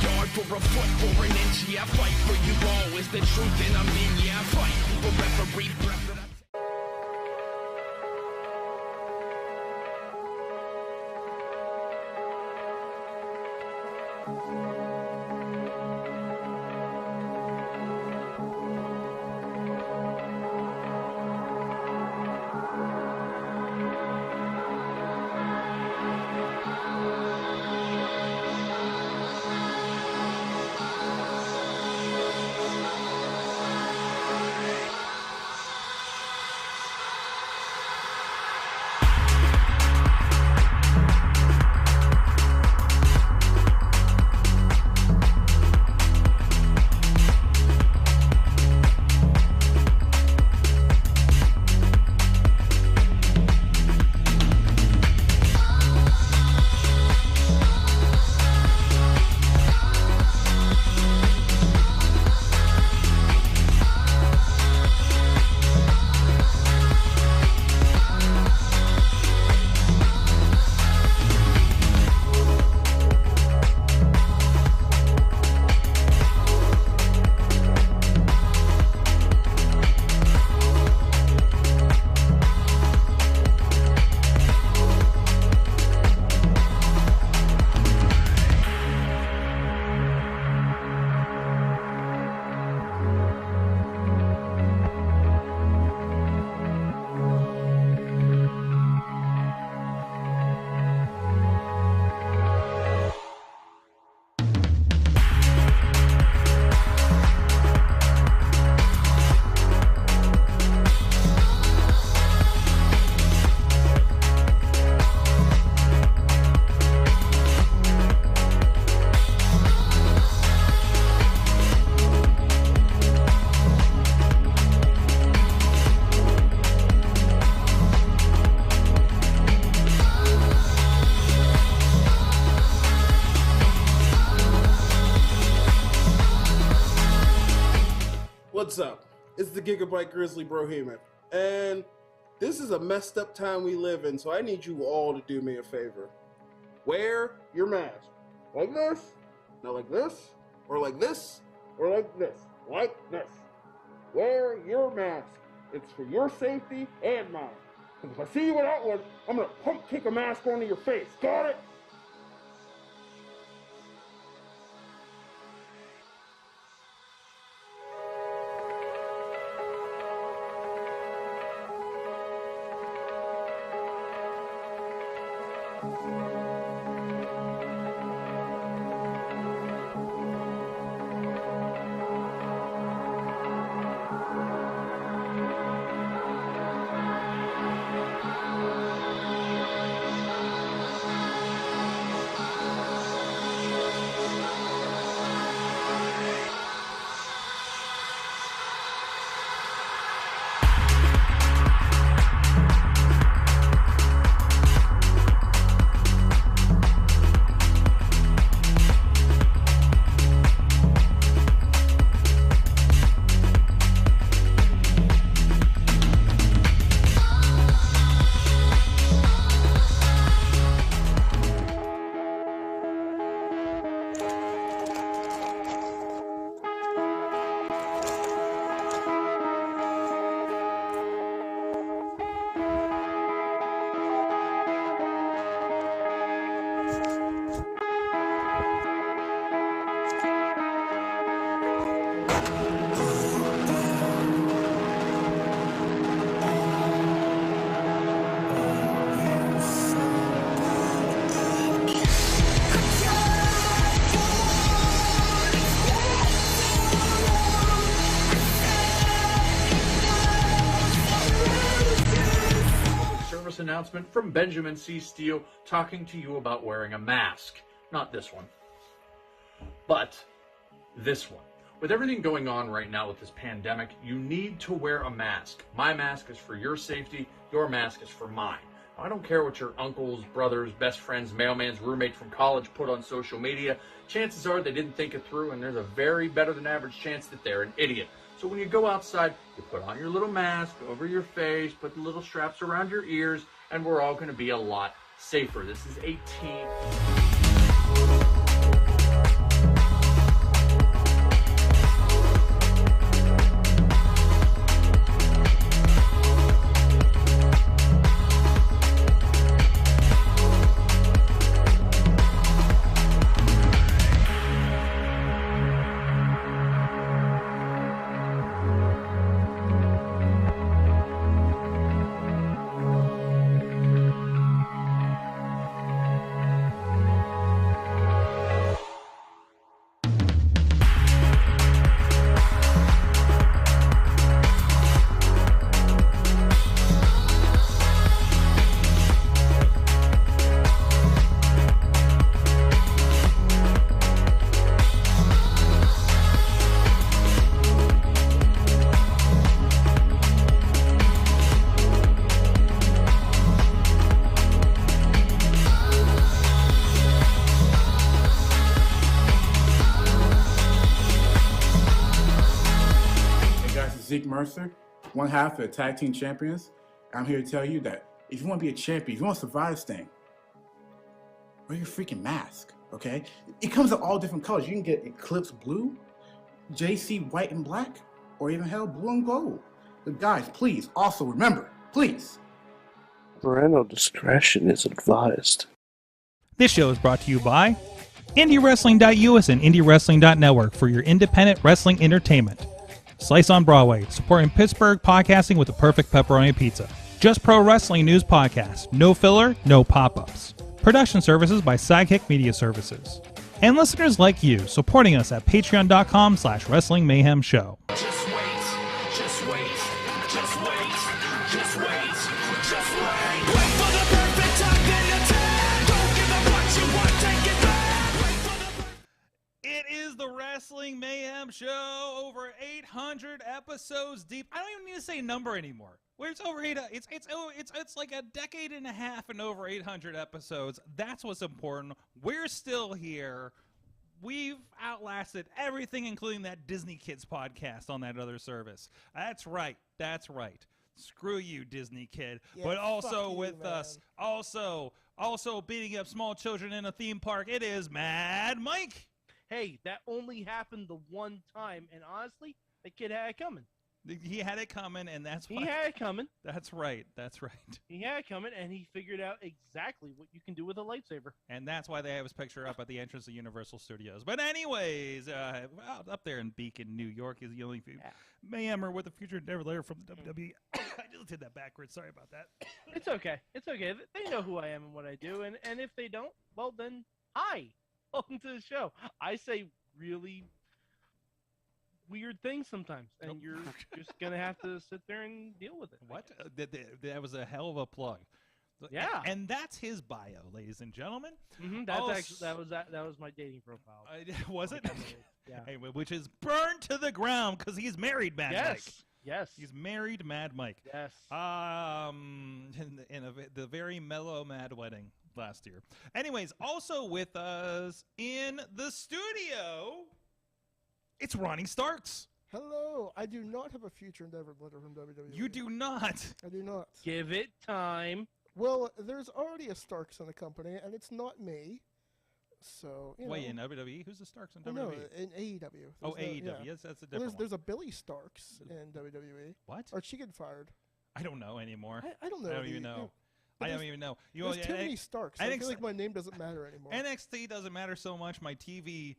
yard for a foot, for an inch. Yeah, I fight for you all. It's the truth and I'm in. Yeah, I fight for every breath that I What's up? It's the Gigabyte Grizzly Brohemian, and this is a messed up time we live in, so I need you all to do me a favor. Wear your mask. Like this, not like this, or like this, or like this, like this. Wear your mask. It's for your safety and mine. Because if I see you without one, I'm gonna pump kick a mask onto your face. Got it? Announcement from Benjamin C. Steele talking to you about wearing a mask. Not this one, but this one. With everything going on right now with this pandemic, you need to wear a mask. My mask is for your safety. Your mask is for mine. I don't care what your uncles, brothers, best friends, mailman's roommate from college put on social media. Chances are they didn't think it through, and there's a very better than average chance that they're an idiot. So when you go outside, you put on your little mask over your face, put the little straps around your ears, and we're all going to be a lot safer. This is a team. Zeke Mercer, one half of the Tag Team Champions. I'm here to tell you that if you want to be a champion, if you want to survive this thing, wear your freaking mask, okay? It comes in all different colors. You can get Eclipse Blue, JC White and Black, or even hell, Blue and Gold. But guys, please, also remember, please. Parental discretion is advised. This show is brought to you by IndyWrestling.us and IndyWrestling.network for your independent wrestling entertainment. Slice on Broadway, supporting Pittsburgh podcasting with the perfect pepperoni pizza. Just Pro Wrestling News Podcast. No filler, no pop-ups. Production services by Sidekick Media Services. And listeners like you, supporting us at patreon.com/Wrestling Mayhem Show. Just wait, just wait, just wait, just wait, just wait. Wait for the perfect time, then attack. Don't give up what you want, take it back. Wait for the It is the Wrestling Mayhem Show, over 800 episodes deep. I don't even need to say number anymore. Where it's over 8, it's like a decade and a half and over 800 episodes. That's what's important. We're still here. We've outlasted everything, including that Disney Kids podcast on that other service. That's right. That's right. Screw you, Disney Kid. Yeah, but also fuck with you, us, also beating up small children in a theme park, it is Mad Mike. Hey, that only happened the one time, and honestly, the kid had it coming. He had it coming, and that's why. He had it coming. That's right. That's right. He had it coming, and he figured out exactly what you can do with a lightsaber. And that's why they have his picture up at the entrance of Universal Studios. But anyways, up there in Beacon, New York, is the only Mayhemmer with a future endeavor letter from the WWE. I just did that backwards. Sorry about that. It's okay. It's okay. They know who I am and what I do, and if they don't, well then, hi. Welcome to the show. I say really weird things sometimes, and you're just gonna have to sit there and deal with it. What? That was a hell of a plug. Yeah. And that's his bio, ladies and gentlemen. That's actually that was my dating profile. Was it? Yeah. Anyway, which is burned to the ground because he's married, Mad Mike. Yes. He's married, Mad Mike. Yes. In the very mellow Mad Wedding last year. Anyways, also with us in the studio, it's Ronnie Starks. Hello. I do not have a future endeavor letter from WWE. You do not. I do not. Give it time. Well, there's already a Starks in the company, and it's not me. So, Wait, in WWE? Who's the Starks in WWE? No, in AEW. AEW. Yeah. Yes, that's a different There's a Billy Starks in WWE. What? Or she get fired. I don't know anymore. I don't know. I don't even know. I don't even know. There's too many Starks. I feel like my name doesn't matter anymore. NXT doesn't matter so much. My TV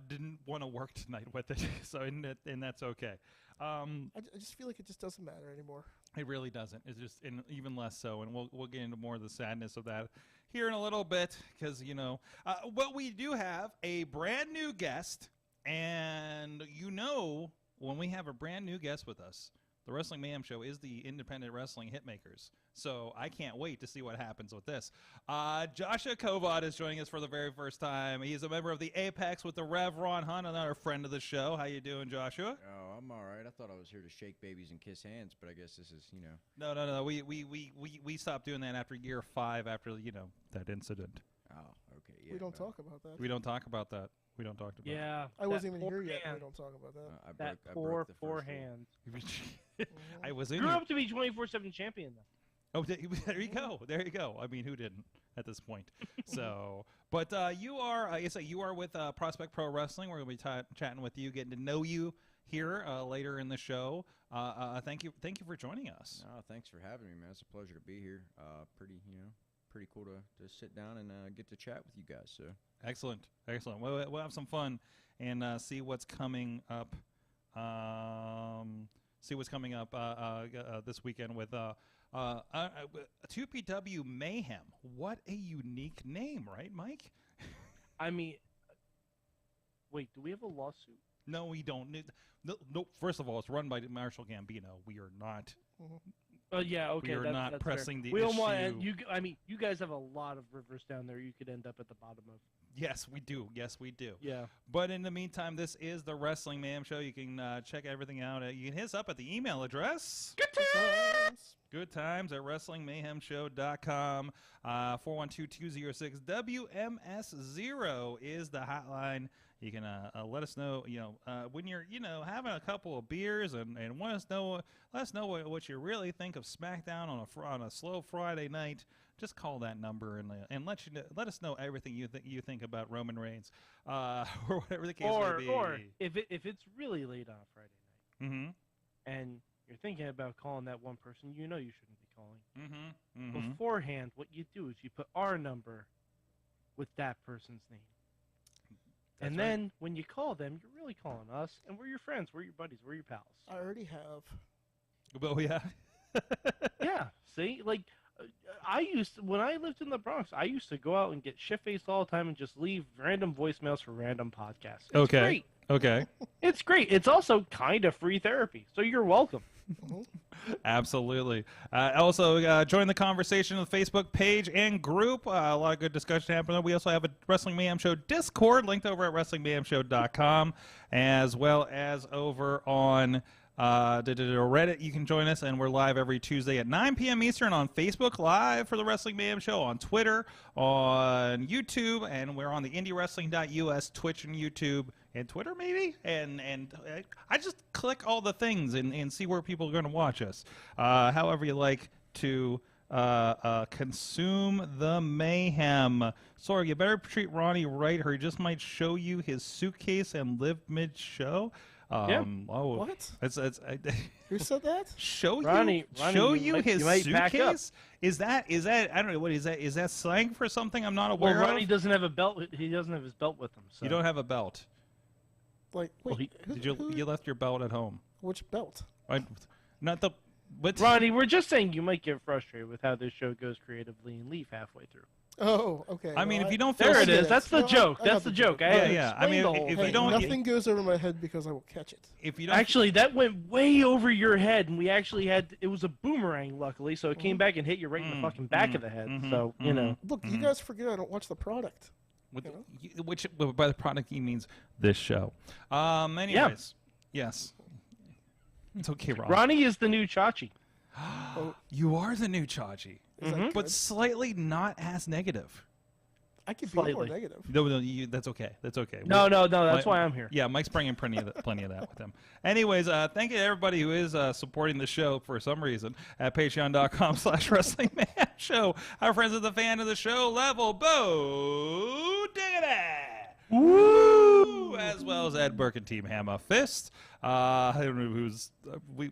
didn't want to work tonight with it, so and that's okay. I just feel like it just doesn't matter anymore. It really doesn't. It's just even less so, and we'll get into more of the sadness of that here in a little bit, because but we do have a brand new guest, and when we have a brand new guest with us, the Wrestling Mayhem Show is the independent wrestling hitmakers. So I can't wait to see what happens with this. Joshua Kovod is joining us for the very first time. He's a member of the Apex with the Rev Ron Hunt, another friend of the show. How you doing, Joshua? Oh, I'm all right. I thought I was here to shake babies and kiss hands, but I guess this is, No. We stopped doing that after year 5 after, that incident. Oh, okay. Yeah. We don't talk about that. We don't talk about that. We don't talk about that. Yeah. I wasn't even here yet. We don't talk about that. I broke the forehand. I was in Grew up to be 24/7 champion, though. Oh, there you go. There you go. I mean, who didn't at this point? So, but you are, you are with Prospect Pro Wrestling. We're going to be chatting with you, getting to know you here later in the show. Thank you for joining us. No, thanks for having me, man. It's a pleasure to be here. Pretty cool to sit down and get to chat with you guys. So excellent. We'll have some fun and see what's coming up. This weekend with 2PW Mayhem. What a unique name, right, Mike? I mean, wait, do we have a lawsuit? No, we don't. No. First of all, it's run by Marshall Gambino. We are not. Yeah, okay. We are not that's pressing fair. the issue. You guys have a lot of rivers down there. You could end up at the bottom of. Yes, we do. Yeah. But in the meantime, this is the Wrestling Mayhem Show. You can check everything out. You can hit us up at the email address. Good times at WrestlingMayhemShow.com. 412-206-WMS0 is the hotline. You can let us know, when you're, having a couple of beers and let us know what you really think of SmackDown on a slow Friday night. Just call that number and let us know everything you think about Roman Reigns, or whatever the case may be. Or if it's really late on a Friday night, Mm-hmm. and you're thinking about calling that one person you shouldn't be calling. Mm-hmm. Mm-hmm. Beforehand, what you do is you put our number with that person's name. That's And right. then when you call them, you're really calling us, and we're your friends, we're your buddies, we're your pals. I already have. Oh, yeah. Yeah, see? Like, when I lived in the Bronx, I used to go out and get shit-faced all the time and just leave random voicemails for random podcasts. It's great. Okay. It's great. It's also kind of free therapy, so you're welcome. Absolutely. Also, join the conversation on the Facebook page and group. A lot of good discussion happening. We also have a Wrestling Mayhem Show Discord linked over at WrestlingMayhemShow.com, as well as over on Reddit. You can join us, and we're live every Tuesday at 9 p.m. Eastern on Facebook Live for the Wrestling Mayhem Show, on Twitter, on YouTube, and we're on the IndyWrestling.us, Twitch and YouTube, and Twitter maybe, and I just click all the things and see where people are going to watch us. However you like to consume the mayhem. Sorg, you better treat Ronnie right, or he just might show you his suitcase and live mid-show. What? Who said that? Ronnie, you his might back up. suitcase? Is that I don't know, what is that? Is that slang for something I'm not aware Well, Ronnie of? doesn't have a belt. He doesn't have his belt with him. So. You don't have a belt. Like, wait, Did you left your belt at home? which belt? Not the. But Ronnie, we're just saying you might get frustrated with how this show goes creatively and leave halfway through. Oh, okay. I mean, well, if you don't feel There it get is. it. That's the No, joke. I That's got the the joke. joke. I had to Yeah, I explain mean, the whole if thing. you don't- nothing goes over my head because I will catch it. if you don't Actually, that went way over your head, and we actually it was a boomerang, luckily, so it came back and hit you right in the fucking back of the head. So, you know. Look, you guys forget I don't watch the product. which by the product he means this show. Anyways, yes, it's okay, Ron. Ronnie is the new Chachi. You are the new Chachi, Is that but good? slightly not as negative. I could be more Slightly. negative. No, that's okay. That's okay. No, that's Mike- why I'm here. Yeah, Mike's bringing plenty of that with him. Anyways, thank you to everybody who is supporting the show for some reason at patreon.com/Wrestling Mayhem Show. Our friends at the fan of the show level, Bo Diggity! Woo! As well as Ed Burke and Team Hammer Fist. I don't know who's we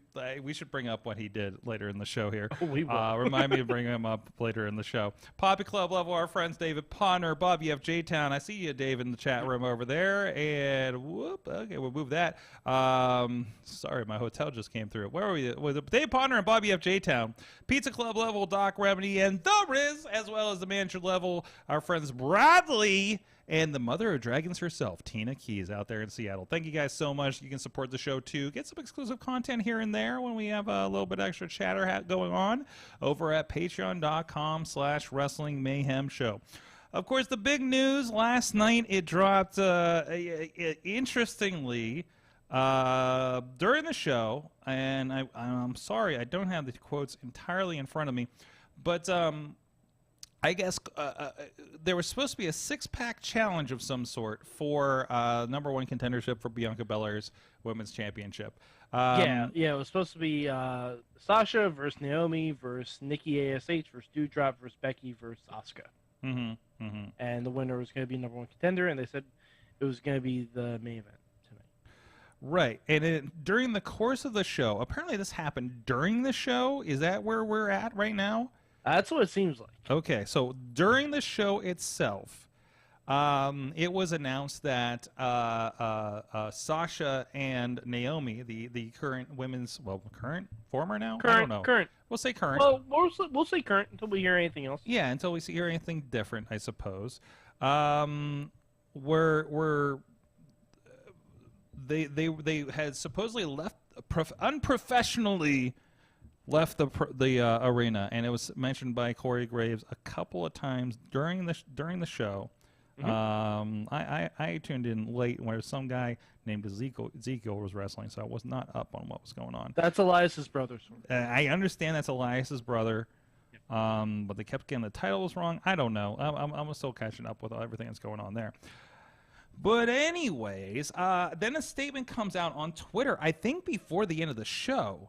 should bring up what he did later in the show here. Oh, we will. Remind me to bring him up later in the show. Poppy Club level, our friends David Ponder, Bobby F. J-Town. I see you, Dave, in the chat room over there. And whoop, okay, we'll move that. Sorry, my hotel just came through. Where are we? With Dave Ponder and Bobby F. J-Town. Pizza Club level, Doc Remedy and The Riz, as well as the manager level, our friends Bradley and the mother of dragons herself, Tina Keys, out there in Seattle. Thank you guys so much. You can support the show, too. Get some exclusive content here and there when we have a little bit extra chatter going on over at patreon.com/Wrestling Mayhem Show. Of course, the big news last night, it dropped, interestingly, during the show, and I'm sorry, I don't have the quotes entirely in front of me, but I guess there was supposed to be a six-pack challenge of some sort for number one contendership for Bianca Belair's Women's Championship. Yeah, it was supposed to be Sasha versus Naomi versus Nikki ASH versus Doudrop versus Becky versus Asuka. And the winner was going to be number one contender, and they said it was going to be the main event tonight. Right, and during the course of the show, apparently this happened during the show. Is that where we're at right now? That's what it seems like. Okay, so during the show itself, it was announced that Sasha and Naomi, the current women's, former now? I don't know. Current. We'll say current. Well, we'll say current until we hear anything else. Yeah, until we hear anything different, I suppose. They had supposedly left unprofessionally left the arena, and it was mentioned by Corey Graves a couple of times during the show. I tuned in late where some guy named Ezekiel was wrestling, so I was not up on what was going on. That's Elias's brother. I understand that's Elias's brother, but they kept getting the titles wrong. I don't know. I'm still catching up with everything that's going on there. But anyways, then a statement comes out on Twitter, I think before the end of the show,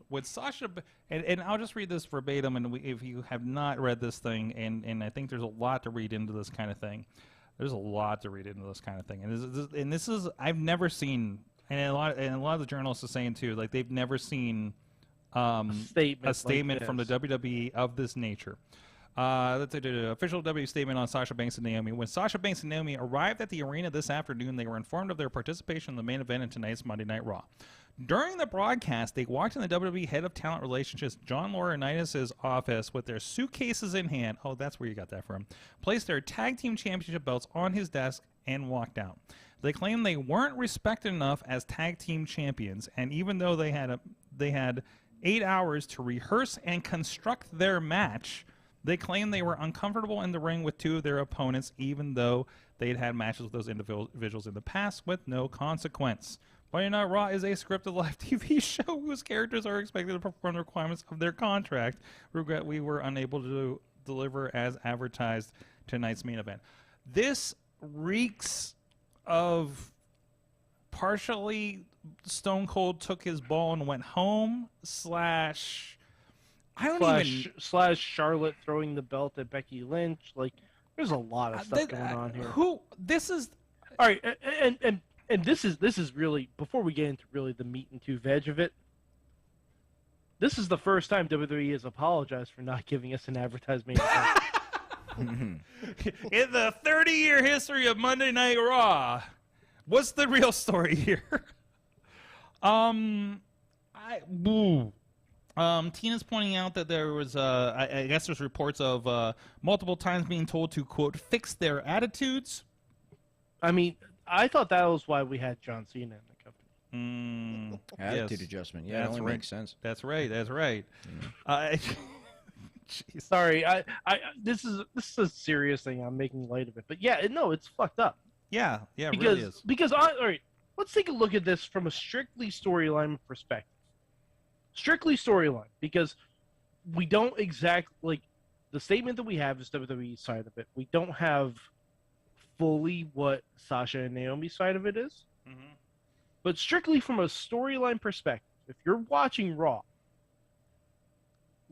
with Sasha, and I'll just read this verbatim, and if you have not read this thing, and I think there's a lot to read into this kind of thing. There's a lot to read into this kind of thing, and this is I've never seen, and a lot of the journalists are saying too, like they've never seen a statement like from the WWE of this nature. Let's say the official WWE statement on Sasha Banks and Naomi. When Sasha Banks and Naomi arrived at the arena this afternoon, they were informed of their participation in the main event in tonight's Monday Night Raw. During the broadcast, they walked in the WWE head of talent relationships, John Laurinaitis' office, with their suitcases in hand. Oh, that's where you got that from. Placed their tag team championship belts on his desk and walked out. They claimed they weren't respected enough as tag team champions, and even though they had 8 hours to rehearse and construct their match, they claimed they were uncomfortable in the ring with two of their opponents, even though they had had matches with those individuals in the past with no consequence. Monday Night Raw is a scripted live TV show whose characters are expected to perform the requirements of their contract. Regret we were unable to deliver as advertised tonight's main event. This reeks of partially Stone Cold took his ball and went home / slash Charlotte throwing the belt at Becky Lynch. Like, there's a lot of stuff going on here. All right, and this is really, before we get into really the meat and two veg of it, this is the first time WWE has apologized for not giving us an advertisement. In the 30-year history of Monday Night Raw, what's the real story here? Tina's pointing out that there was, I guess there's reports of multiple times being told to, quote, fix their attitudes. I mean, I thought that was why we had John Cena in the company. Attitude adjustment. Yeah, that only makes sense. That's right. That's right. Sorry, this is a serious thing. I'm making light of it, but yeah, no, it's fucked up. Yeah, it because, really is. Because all right, let's take a look at this from a strictly storyline perspective. Strictly storyline, because we don't exactly the statement that we have is WWE's side of it. We don't have fully what Sasha and Naomi's side of it is. Mm-hmm. But strictly from a storyline perspective, if you're watching Raw,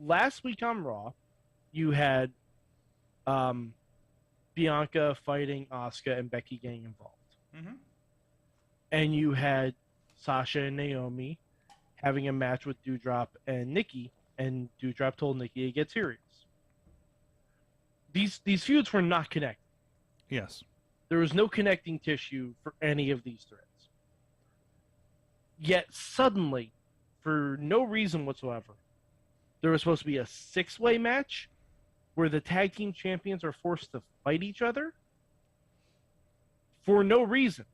last week on Raw, you had Bianca fighting Asuka and Becky getting involved. Mm-hmm. And you had Sasha and Naomi having a match with Doudrop and Nikki, and Doudrop told Nikki to get serious. These feuds were not connected. Yes. There was no connecting tissue for any of these threads. Yet suddenly, for no reason whatsoever, there was supposed to be a 6-way match where the tag team champions are forced to fight each other for no reason.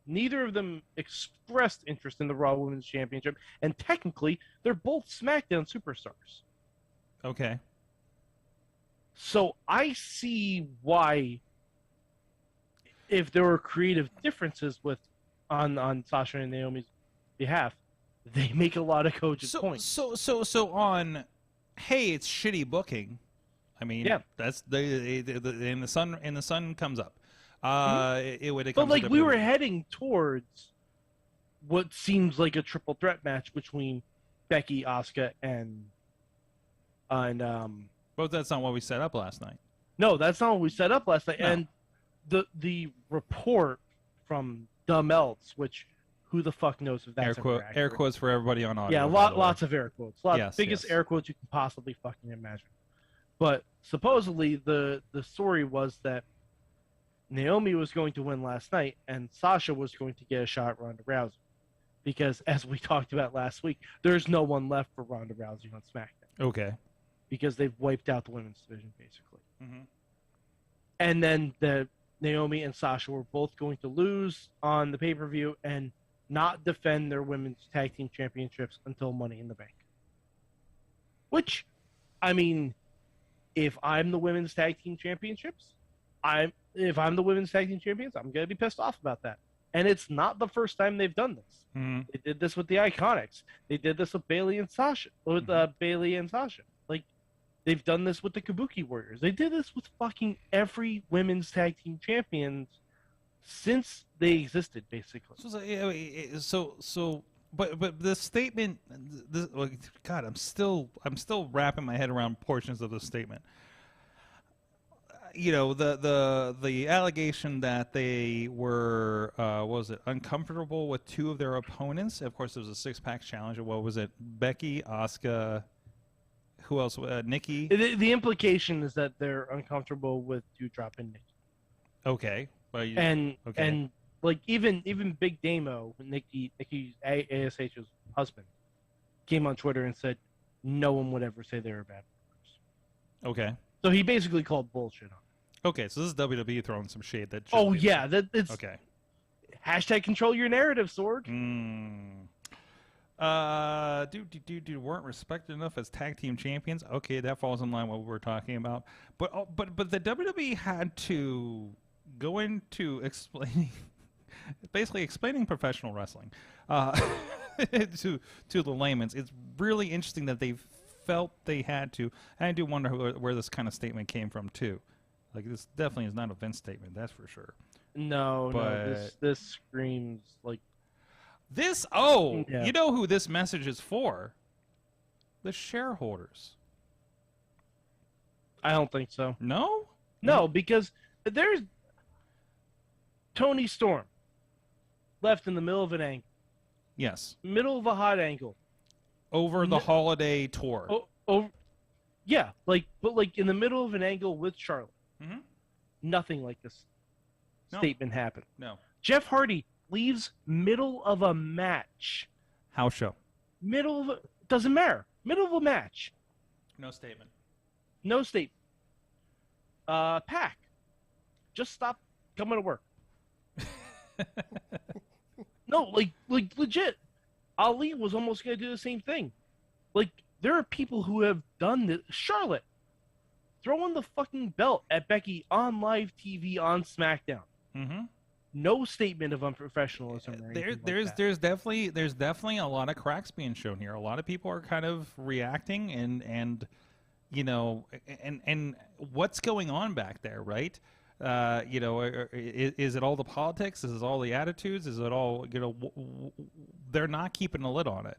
Neither of them expressed interest in the Raw Women's Championship, and technically, they're both SmackDown superstars. Okay. So I see why, if there were creative differences on Sasha and Naomi's behalf, they make a lot of cogent points. So on, hey, it's shitty booking. I mean, yeah, that's and the sun comes up. But like we were heading towards what seems like a triple threat match between Becky, Asuka, and But that's not what we set up last night. No, that's not what we set up last night. No. And the report from the Melts, which who the fuck knows if that's air quotes for everybody on audio. Yeah, lots of air quotes. Biggest air quotes you can possibly fucking imagine. But supposedly the story was that Naomi was going to win last night, and Sasha was going to get a shot at Ronda Rousey. Because, as we talked about last week, there's no one left for Ronda Rousey on SmackDown. Okay. Because they've wiped out the women's division, basically. Mm-hmm. And then Naomi and Sasha were both going to lose on the pay-per-view and not defend their women's tag team championships until Money in the Bank. Which, I mean, if I'm the women's tag team championships, if I'm the women's tag team champions, I'm going to be pissed off about that. And it's not the first time they've done this. Mm-hmm. They did this with the Iconics. They did this with Bayley and Sasha. Bayley and Sasha. Like, they've done this with the Kabuki Warriors. They did this with fucking every women's tag team champions since they existed, basically. But the statement, God, I'm still wrapping my head around portions of the statement. You know, the allegation that they were uncomfortable with two of their opponents. Of course, there was a six-pack challenge. What was it? Becky, Asuka, who else? Nikki. The implication is that they're uncomfortable with Doudrop and Nikki. Okay. Well, and like even Big Damo, Nikki's ASH's husband, came on Twitter and said no one would ever say they were bad workers. Okay. So he basically called bullshit on it. Okay, so this is WWE throwing some shade that. Oh yeah, it's okay. Hashtag control your narrative, Sorg. Weren't respected enough as tag team champions. Okay, that falls in line with what we're talking about. But the WWE had to go into explaining professional wrestling to the layman's. It's really interesting that they felt they had to. And I do wonder where this kind of statement came from too. Like, this definitely is not a Vince statement, that's for sure. No, this screams like this. Oh, yeah. You know who this message is for? The shareholders. I don't think so. No, because there's Tony Storm left in the middle of an angle. Yes. Middle of a hot angle. Over the holiday tour. Yeah, but in the middle of an angle with Charlotte. Mm-hmm. Nothing like this statement happened. No. Jeff Hardy leaves middle of a match. House show. Doesn't matter. Middle of a match. No statement. No statement. Pac, just stop coming to work. No, like legit. Ali was almost gonna do the same thing. Like, there are people who have done this. Charlotte, throwing the fucking belt at Becky on live TV on SmackDown. Mm-hmm. No statement of unprofessionalism. Or There's definitely a lot of cracks being shown here. A lot of people are kind of reacting and you know, and what's going on back there, right? You know, is it all the politics? Is it all the attitudes? Is it all, you know, they're not keeping a lid on it.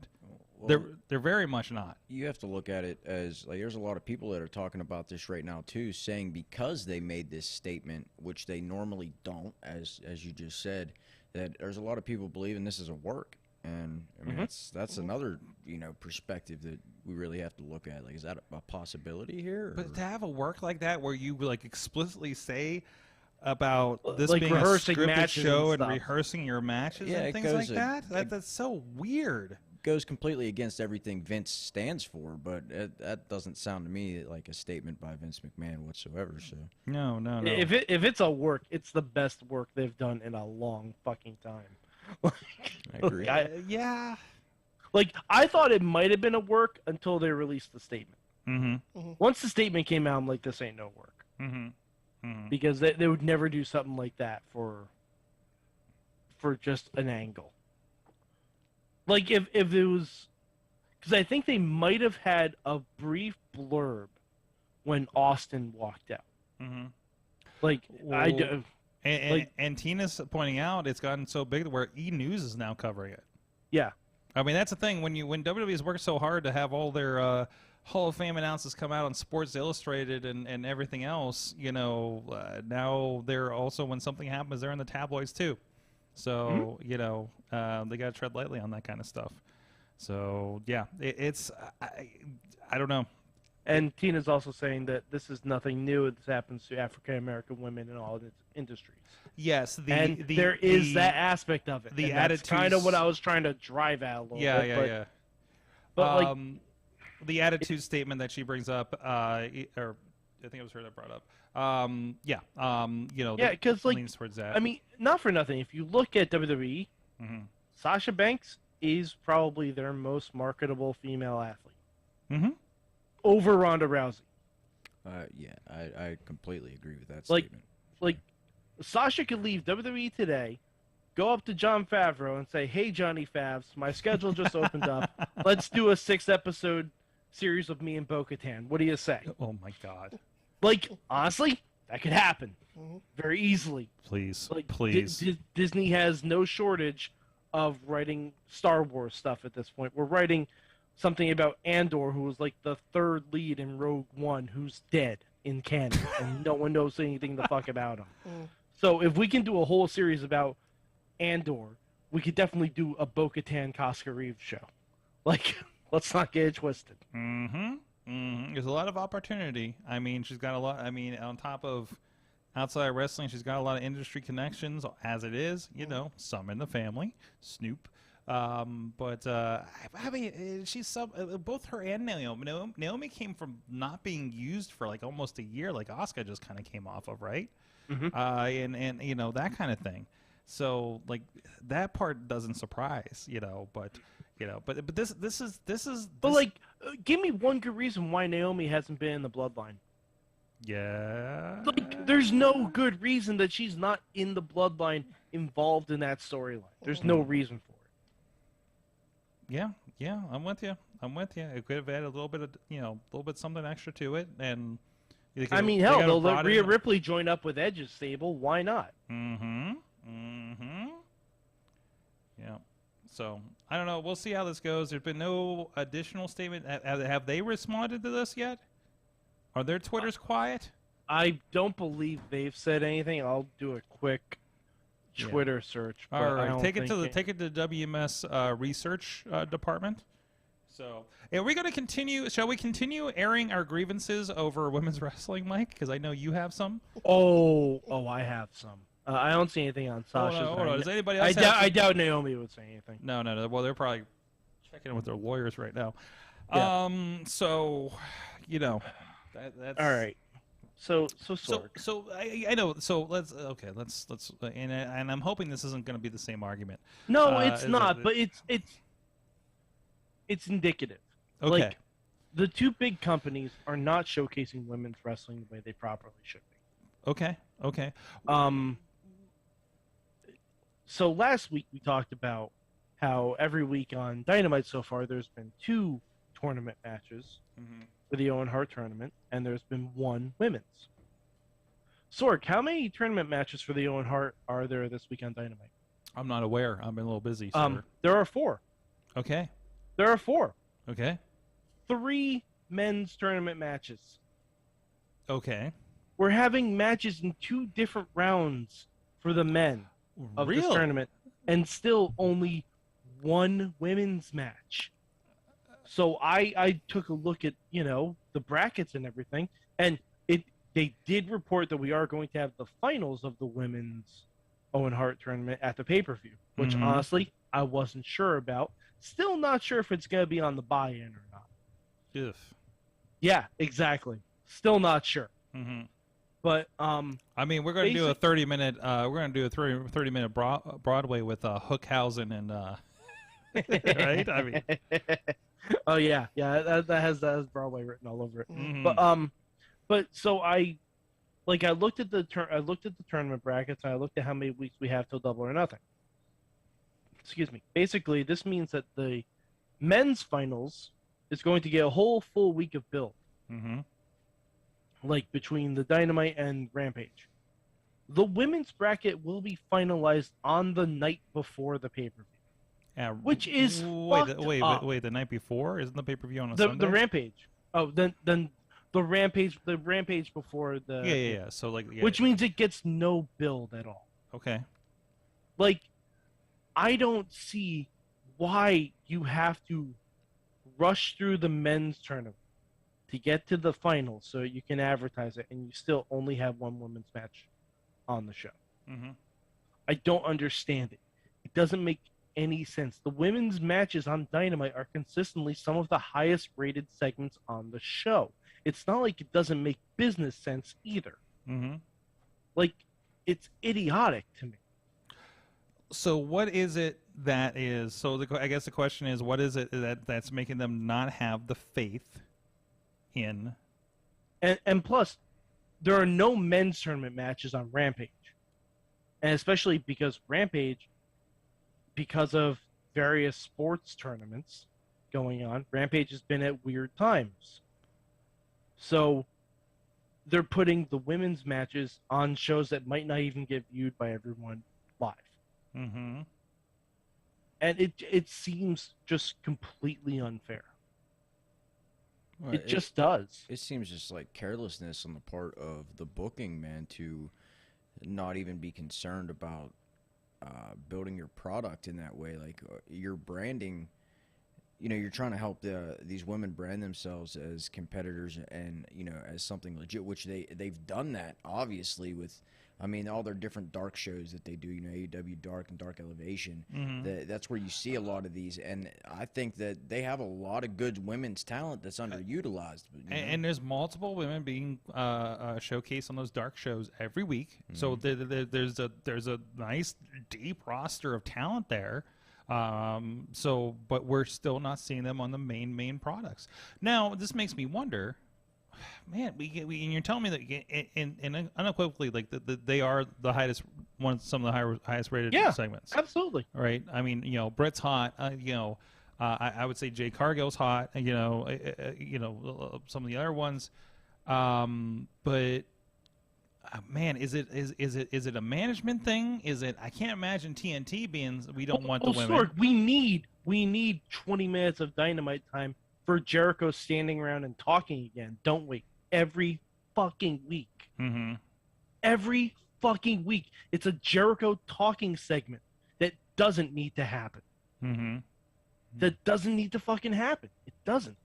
Well, they're very much not. You have to look at it as, like, there's a lot of people that are talking about this right now too, saying because they made this statement, which they normally don't, as you just said, that there's a lot of people believing this is a work. And I mean, that's another, you know, perspective that we really have to look at. Like, is that a possibility here? But to have a work like that where you like explicitly say about this like being a scripted show and stuff. Rehearsing your matches and things like that, that's so weird. Goes completely against everything Vince stands for, but that doesn't sound to me like a statement by Vince McMahon whatsoever. So no. If it's a work, it's the best work they've done in a long fucking time. I agree. Yeah. Like, I thought it might have been a work until they released the statement. Mm-hmm. Once the statement came out, I'm like, this ain't no work. Mm-hmm. Because they would never do something like that for just an angle. Like, if it was... Because I think they might have had a brief blurb when Austin walked out. Mm-hmm. Like, well, and Tina's pointing out it's gotten so big where E! News is now covering it. Yeah. I mean, that's the thing. When WWE's worked so hard to have all their Hall of Fame announcements come out on Sports Illustrated and everything else, you know, now they're also, when something happens, they're in the tabloids too. So, you know, they got to tread lightly on that kind of stuff. So, yeah, I don't know. And Tina's also saying that this is nothing new. This happens to African-American women in all industries. Yes. There is that aspect of it. The attitudes. That's kind of what I was trying to drive at a little bit. Yeah. But like, the attitude statement that she brings up, or I think it was her that brought up. You know, yeah, because like, leans towards that. I mean, not for nothing. If you look at WWE, Sasha Banks is probably their most marketable female athlete. Mm-hmm. Over Ronda Rousey. Yeah, I completely agree with that like, statement. Like, Sasha could leave WWE today, go up to Jon Favreau and say, "Hey, Johnny Favs, my schedule just opened up. Let's do a 6-episode series of me and Bo-Katan. What do you say?" Oh my God. Like, honestly, That could happen Mhm. very easily. Please, Like please. Disney has no shortage of writing Star Wars stuff at this point. We're writing something about Andor, who was like the third lead in Rogue One, who's dead in canon, and no one knows anything the fuck about him. Mm. So if we can do a whole series about Andor, we could definitely do a Bo-Katan Casca Reeves show. Like, let's not get it twisted. There's a lot of opportunity. I mean, she's got a lot. I mean, on top of outside wrestling, she's got a lot of industry connections. As it is, you know, some in the family, Snoop. But I mean, she's both her and Naomi. Naomi came from not being used for like almost a year, like Asuka just kind of came off of, right? And you know, that kind of thing. So like that part doesn't surprise, you know, but this is But like, give me one good reason why Naomi hasn't been in the Bloodline. yeah. Like, there's no good reason that she's not in the Bloodline involved in that storyline. There's no reason for it. Yeah, I'm with you. It could have added a little bit of, you know, a little bit something extra to it, and I mean, hell, they'll let Rhea Ripley join up with Edge's stable. Why not? Yeah. So I don't know. We'll see how this goes. There's been no additional statement. Have they responded to this yet? Are their Twitters quiet? I don't believe they've said anything. I'll do a quick Twitter search. But All right, I don't take it to think the WMS research department. So, are we going to continue? Shall we continue airing our grievances over women's wrestling, Mike? Because I know you have some. Oh, I have some. I don't see anything on Sasha's. Hold on. Does anybody I else? I doubt Naomi would say anything. No. Well, they're probably checking in with their lawyers right now. Yeah. So, you know, that's all right. So Sorg. So I know. So let's and I'm hoping this isn't going to be the same argument. No, it's not. But it's indicative. Okay. Like, the two big companies are not showcasing women's wrestling the way they properly should be. Okay. So last week we talked about how every week on Dynamite so far there's been 2 tournament matches for the Owen Hart tournament, and there's been 1 women's. Sorg, how many tournament matches for the Owen Hart are there this week on Dynamite? I'm not aware. I've been a little busy. Sir. There are 4. Okay. There are 4. Okay. 3 men's tournament matches. Okay. We're having matches in 2 different rounds for the men of this tournament, and still only 1 women's match. So I took a look at, you know, the brackets and everything, and they did report that we are going to have the finals of the women's Owen Hart tournament at the pay-per-view, which honestly I wasn't sure about. Still not sure if it's going to be on the buy-in or not. If. Yeah, exactly. Still not sure. But I mean, we're going to do a 30-minute. We're going to do a 30-minute Broadway with Hookhausen and right. I mean, oh yeah, that has Broadway written all over it. But so I looked at the tournament brackets. And I looked at how many weeks we have till Double or Nothing. Excuse me. Basically, this means that the men's finals is going to get a whole full week of build. Like between the Dynamite and Rampage. The women's bracket will be finalized on the night before the pay-per-view. Which is wait, the night before? Isn't the pay-per-view on a Sunday? The Rampage. Oh, then the Rampage before the Yeah. So which means it gets no build at all. Okay. Like, I don't see why you have to rush through the men's tournament to get to the finals so you can advertise it, and you still only have 1 women's match on the show. I don't understand it. It doesn't make any sense. The women's matches on Dynamite are consistently some of the highest rated segments on the show. It's not like it doesn't make business sense either. Like, it's idiotic to me. So what is it that is? So I guess the question is, what is it that's making them not have the faith in? And plus, there are no men's tournament matches on Rampage, and especially because Rampage, because of various sports tournaments going on, Rampage has been at weird times. So they're putting the women's matches on shows that might not even get viewed by everyone live. Mm-hmm. And it seems just completely unfair. Well, It just does. It seems just like carelessness on the part of the booking man to not even be concerned about building your product in that way. Like your branding, you're trying to help these women brand themselves as competitors and as something legit, which they've done that obviously with. I mean, all their different dark shows that they do, AEW Dark and Dark Elevation, that's where you see a lot of these. And I think that they have a lot of good women's talent that's underutilized. And there's multiple women being showcased on those dark shows every week. So there's a nice, deep roster of talent there. But we're still not seeing them on the main products. Now, this makes me wonder... Man, and you're telling me that in unequivocally, like they are the highest some of the highest rated segments. Absolutely. Right. I mean, Britt's hot. I would say Jay Cargill's hot. Some of the other ones. But man, is it a management thing? Is it? I can't imagine TNT being. We don't want the women. Sorg, we need 20 minutes of Dynamite time for Jericho standing around and talking again, don't we? Every fucking week. Mm-hmm. Every fucking week. It's a Jericho talking segment that doesn't need to happen. Mm-hmm. That doesn't need to fucking happen. It doesn't.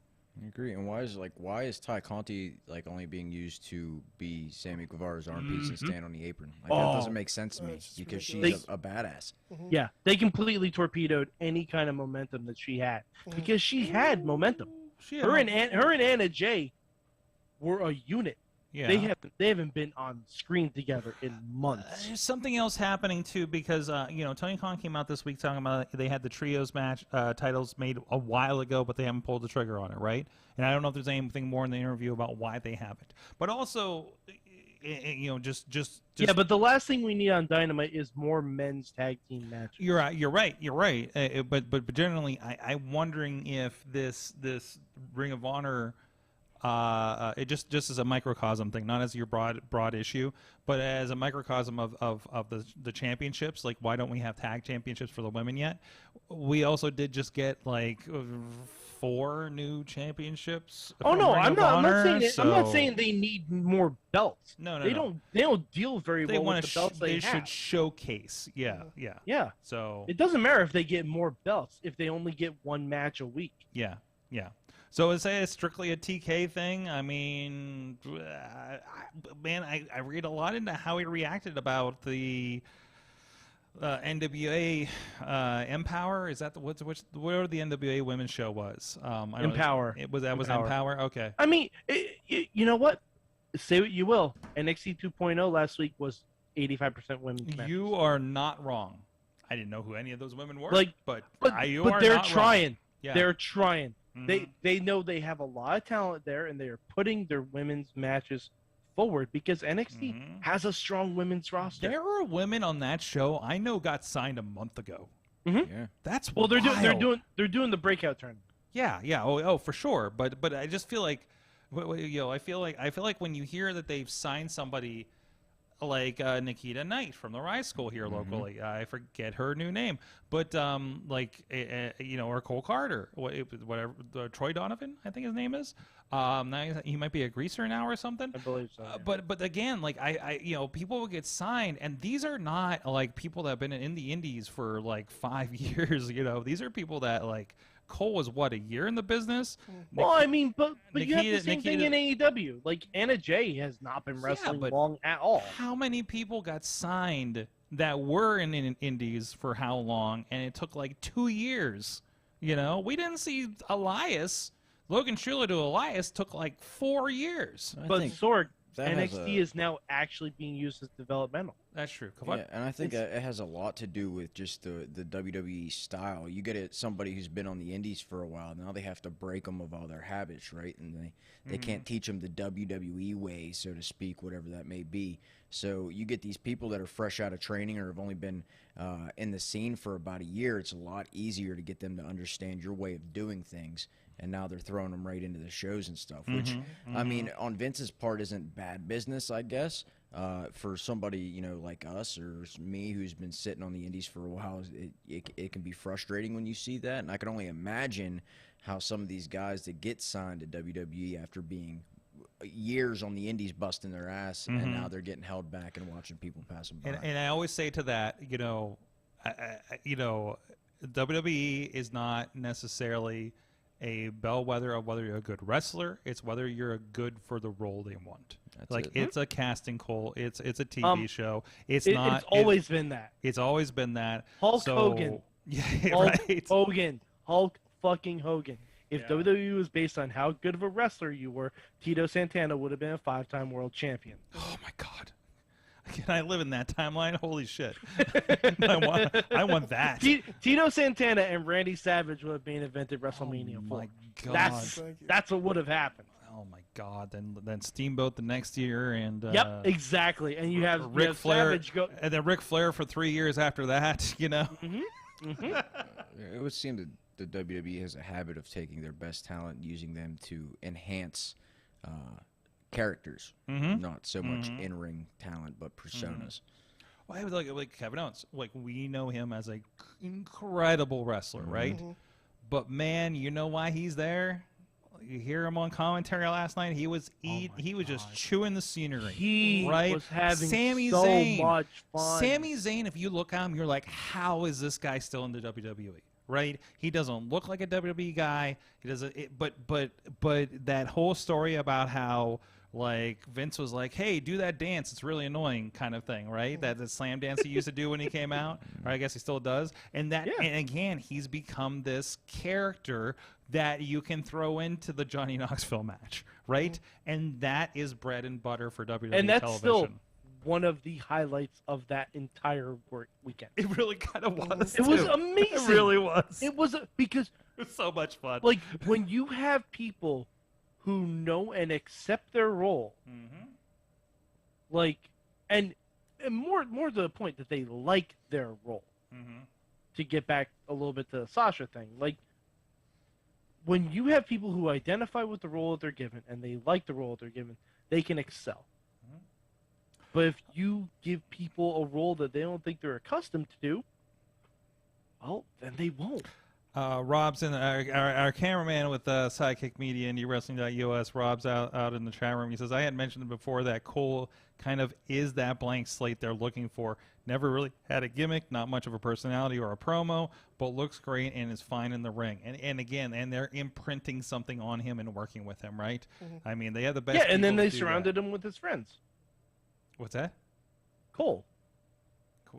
I agree. And why is Ty Conti only being used to be Sammy Guevara's armpits and stand on the apron? That doesn't make sense to me because she's a badass. Mm-hmm. Yeah, they completely torpedoed any kind of momentum that she had because she had momentum. Her and Anna Jay were a unit. Yeah. They haven't been on screen together in months. There's something else happening too because Tony Khan came out this week talking about they had the trios match titles made a while ago, but they haven't pulled the trigger on it, right? And I don't know if there's anything more in the interview about why they haven't. But also, just yeah. But the last thing we need on Dynamite is more men's tag team matches. You're right. But generally, I'm wondering if this Ring of Honor. It just as a microcosm thing, not as your broad issue, but as a microcosm of the championships. Like, why don't we have tag championships for the women yet? We also did just get 4 new championships. Oh no, I'm not saying it. So... I'm not saying they need more belts. No, they don't deal very well with the belts they have. should showcase. Yeah. So it doesn't matter if they get more belts if they only get one match a week. Yeah. So is it strictly a TK thing? I mean, I read a lot into how he reacted about the NWA Empower. Is that whatever the NWA women's show was? Empower. Was Empower? Okay. I mean, you know what? Say what you will. NXT 2.0 last week was 85% women's matches. You are not wrong. I didn't know who any of those women were, but they're trying. Wrong. Yeah. They're trying. Mm-hmm. They know they have a lot of talent there, and they are putting their women's matches forward because NXT has a strong women's roster. There are women on that show I know got signed a month ago. Mm-hmm. Yeah, that's well, they're wild. they're doing the breakout tournament. Yeah. Oh, for sure. But I just feel like, I feel like when you hear that they've signed somebody like Nikita Knight from the Rise School here locally. I forget her new name, but or Cole Carter, whatever, Troy Donovan, I think his name is. Now he might be a greaser now or something. I believe so. Yeah. But again, people will get signed, and these are not people that have been in the indies for 5 years. These are people that Cole was a year in the business. Well, I mean, but you have the same thing in AEW. Anna Jay has not been wrestling long at all. How many people got signed that were in indies for how long? And it took 2 years. We didn't see Elias. Logan Schuler to Elias took 4 years. But Sorg, NXT is now actually being used as developmental. That's true. Yeah, and I think it has a lot to do with just the WWE style. You get somebody who's been on the indies for a while. Now they have to break them of all their habits, right? And they can't teach them the WWE way, so to speak, whatever that may be. So you get these people that are fresh out of training or have only been in the scene for about a year. It's a lot easier to get them to understand your way of doing things. And now they're throwing them right into the shows and stuff, which, I mean, on Vince's part isn't bad business, I guess. For somebody, you know, like us or me who's been sitting on the indies for a while, it can be frustrating when you see that. And I can only imagine how some of these guys that get signed to WWE after being years on the indies busting their ass, and now they're getting held back and watching people pass them by. And I always say to that, you know, WWE is not necessarily a bellwether of whether you're a good wrestler. It's whether you're a good for the role they want. That's like it. it's a casting call. It's a TV show. It's not. It's always been that. It's always been that. Hulk So- Hogan. Yeah, Hulk right. Hogan. Hulk fucking Hogan. If WWE was based on how good of a wrestler you were, Tito Santana would have been a 5-time world champion. Oh my God. Can I live in that timeline? Holy shit. I want that. Tito Santana and Randy Savage would have been invented WrestleMania 4. My God. That's what would have happened. Oh my God! Then Steamboat the next year, and Yep, exactly. And you have Ric Flair, Savage go. and then Ric Flair for 3 years after that. You know. It would seem that the WWE has a habit of taking their best talent and using them to enhance characters, not so much in-ring talent, but personas. Well, I was like Kevin Owens. Like, we know him as a incredible wrestler, right? But man, you know why he's there? You hear him on commentary last night. He was just chewing the scenery. He right? was having Sami so Zayn. much fun. Sami Zayn, if you look at him, you're like, how is this guy still in the WWE? Right? He doesn't look like a WWE guy. He doesn't. But that whole story about how like Vince was like, hey, do that dance. It's really annoying, kind of thing, right? That the slam dance he used to do when he came out, or I guess he still does. And that, and again, he's become this character that you can throw into the Johnny Knoxville match, right? And that is bread and butter for WWE And that's television. still one of the highlights of that entire weekend. It really kind of was. It was too. amazing. It really was. It was because It was so much fun. like when you have people who know and accept their role, like, and more to the point that they like their role. To get back a little bit to the Sasha thing, like when you have people who identify with the role that they're given and they like the role that they're given, they can excel. But if you give people a role that they don't think they're accustomed to do, well, then they won't. Rob's in our cameraman with Sidekick Media, IndyWrestling.us. Rob's out in the chat room. He says, I had mentioned before that Cole kind of is that blank slate they're looking for. Never really had a gimmick, not much of a personality or a promo, but looks great and is fine in the ring. And again, they're imprinting something on him and working with him, right? I mean, they have the best. Yeah, and then people they to do surrounded that. him with his friends. What's that? Cole.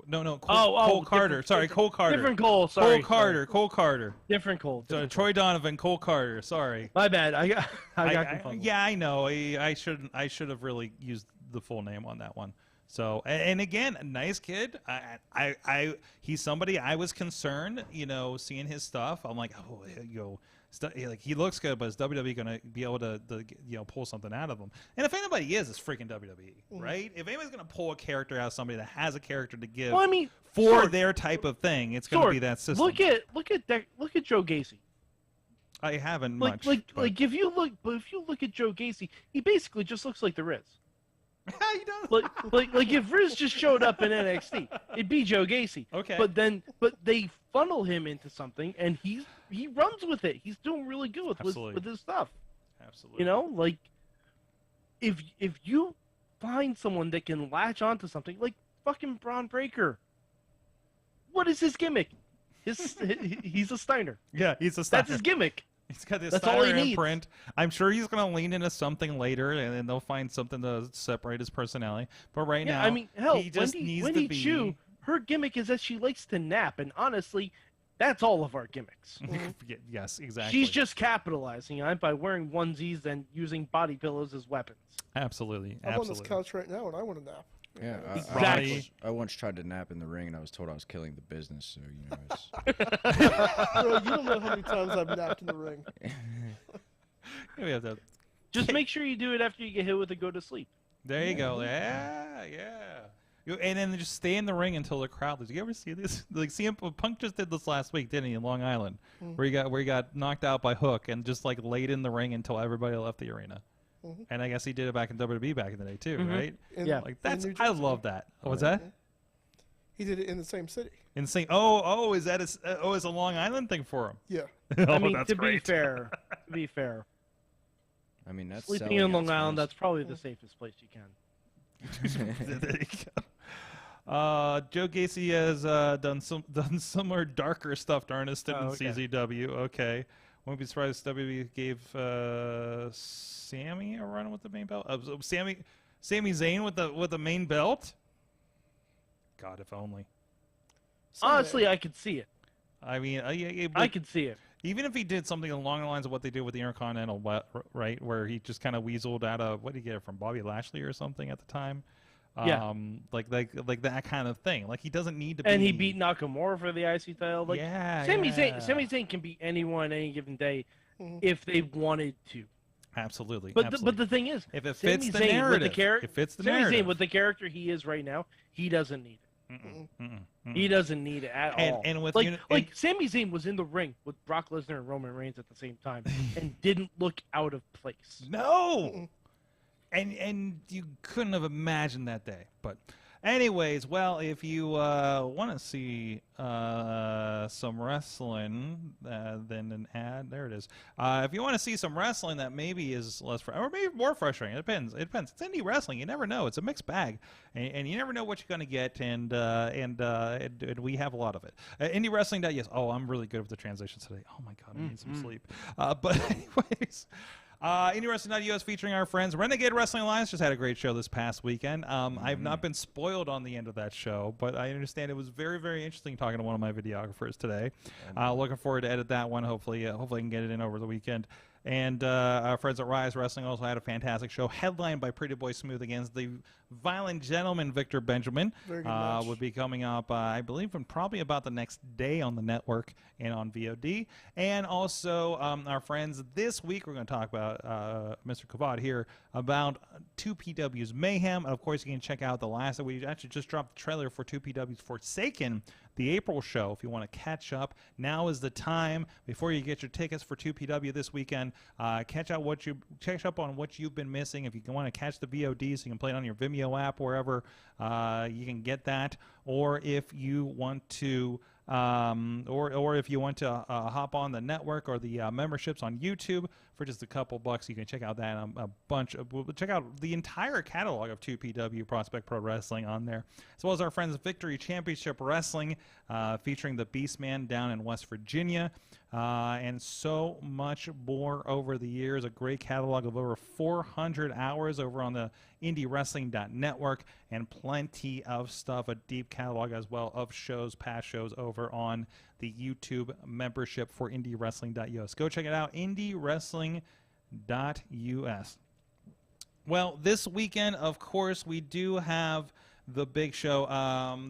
No, Cole Carter. Sorry, Cole Carter. Different Cole. Sorry. Cole Carter. Different Cole. Troy Donovan, Cole Carter. Sorry. My bad. I got confused. Yeah, I know. I should have really used the full name on that one. So, and again, a nice kid. He's somebody I was concerned, seeing his stuff. I'm like, like he looks good, but is WWE going to be able to pull something out of him? And if anybody is, it's freaking WWE, right? If anybody's going to pull a character out of somebody that has a character to give, for Sorg, their type of thing, it's going to be that system. Look at Joe Gacy. I haven't Like if you look at Joe Gacy, he basically just looks like the Riz. He does. Like if Riz just showed up in NXT, it'd be Joe Gacy. Okay. But they funnel him into something, and he runs with it. He's doing really good with his stuff. Absolutely. Like if you find someone that can latch onto something, like fucking Braun Breaker. What is his gimmick? He's a Steiner. Yeah, he's a Steiner. That's his gimmick. He's got this That's all he Steiner needs. imprint. I'm sure he's going to lean into something later, and then they'll find something to separate his personality. But right now, I mean, hell, he just needs Wendy to be. Chu, her gimmick is that she likes to nap, and honestly, that's all of our gimmicks. Yes, exactly. She's just capitalizing on it by wearing onesies and using body pillows as weapons. Absolutely. I'm on this couch right now, and I want to nap. Yeah, Exactly. I once tried to nap in the ring, and I was told I was killing the business. So it's Bro, you don't know how many times I've napped in the ring. We have to. Just make sure you do it after you get hit with a go to sleep. There you go. Yeah. And then just stay in the ring until the crowd leaves. You ever see this? Like CM Punk just did this last week, didn't he, in Long Island, where he got knocked out by Hook and just like laid in the ring until everybody left the arena. And I guess he did it back in WWE back in the day too, right? Like that's I love that. What's that? He did it in the same city. In the same. Oh, is that it's a Long Island thing for him? Yeah. I mean, that's to great. be fair, I mean, that's sleeping selling in Long its Island, wares. that's probably the safest place you can. There you go. Joe Gacy has done some more darker stuff to Ernest in CZW. Okay, won't be surprised if WWE gave Sammy a run with the main belt. Sami Zayn with the main belt. God, if only. Honestly, I could see it. I mean, I could see it. Even if he did something along the lines of what they did with the Intercontinental, right, where he just kind of weaseled out of, what did he get it from, Bobby Lashley or something at the time? Yeah. Like that kind of thing. Like he doesn't need to be. And he beat Nakamura for the IC title. Like, Sami yeah. Zayn can beat anyone any given day if they wanted to. Absolutely. But the thing is, if it Sami fits the Zayn narrative, Sami Zayn with the character he is right now, he doesn't need it. He doesn't need it at all. And with like Sami Zayn was in the ring with Brock Lesnar and Roman Reigns at the same time and didn't look out of place. No. And you couldn't have imagined that day. But anyways, well, if you want to see some wrestling, then an ad. There it is. If you want to see some wrestling that maybe is less or maybe more frustrating, it depends. It depends. It's indie wrestling. You never know. It's a mixed bag, and you never know what you're going to get. And we have a lot of it. IndyWrestling.us. Oh, I'm really good with the transitions today. Oh my God, I need some sleep. But anyways. IndyWrestling.us featuring our friends Renegade Wrestling Alliance just had a great show this past weekend. I've not been spoiled on the end of that show, but I understand it was very, very interesting talking to one of my videographers today. Looking forward to edit that one. Hopefully I can get it in over the weekend. And our friends at Rise Wrestling also had a fantastic show, headlined by Pretty Boy Smooth against the Violent Gentleman Victor Benjamin. Very good match. Would be coming up, I believe, in probably about the next day on the network and on VOD. And also our friends this week, we're going to talk about Mr. Kavad here about 2PW's Mayhem. And of course, you can check out the last. We actually just dropped the trailer for 2PW's Forsaken, the April show. If you want to catch up, now is the time before you get your tickets for 2PW this weekend. Catch up on what you've been missing. If you want to catch the VOD, so you can play it on your Vimeo app, wherever you can get that. Or if you want to. Or if you want to hop on the network or the memberships on YouTube for just a couple bucks, you can check out that check out the entire catalog of 2PW Prospect Pro Wrestling on there, as well as our friends Victory Championship Wrestling, featuring the Beastman down in West Virginia, and so much more over the years. A great catalog of over 400 hours over on the IndyWrestling.network, and plenty of stuff, a deep catalog as well of shows, past shows over on the YouTube membership for IndyWrestling.us. Go check it out, IndyWrestling.us. Well, this weekend, of course, we do have the big show,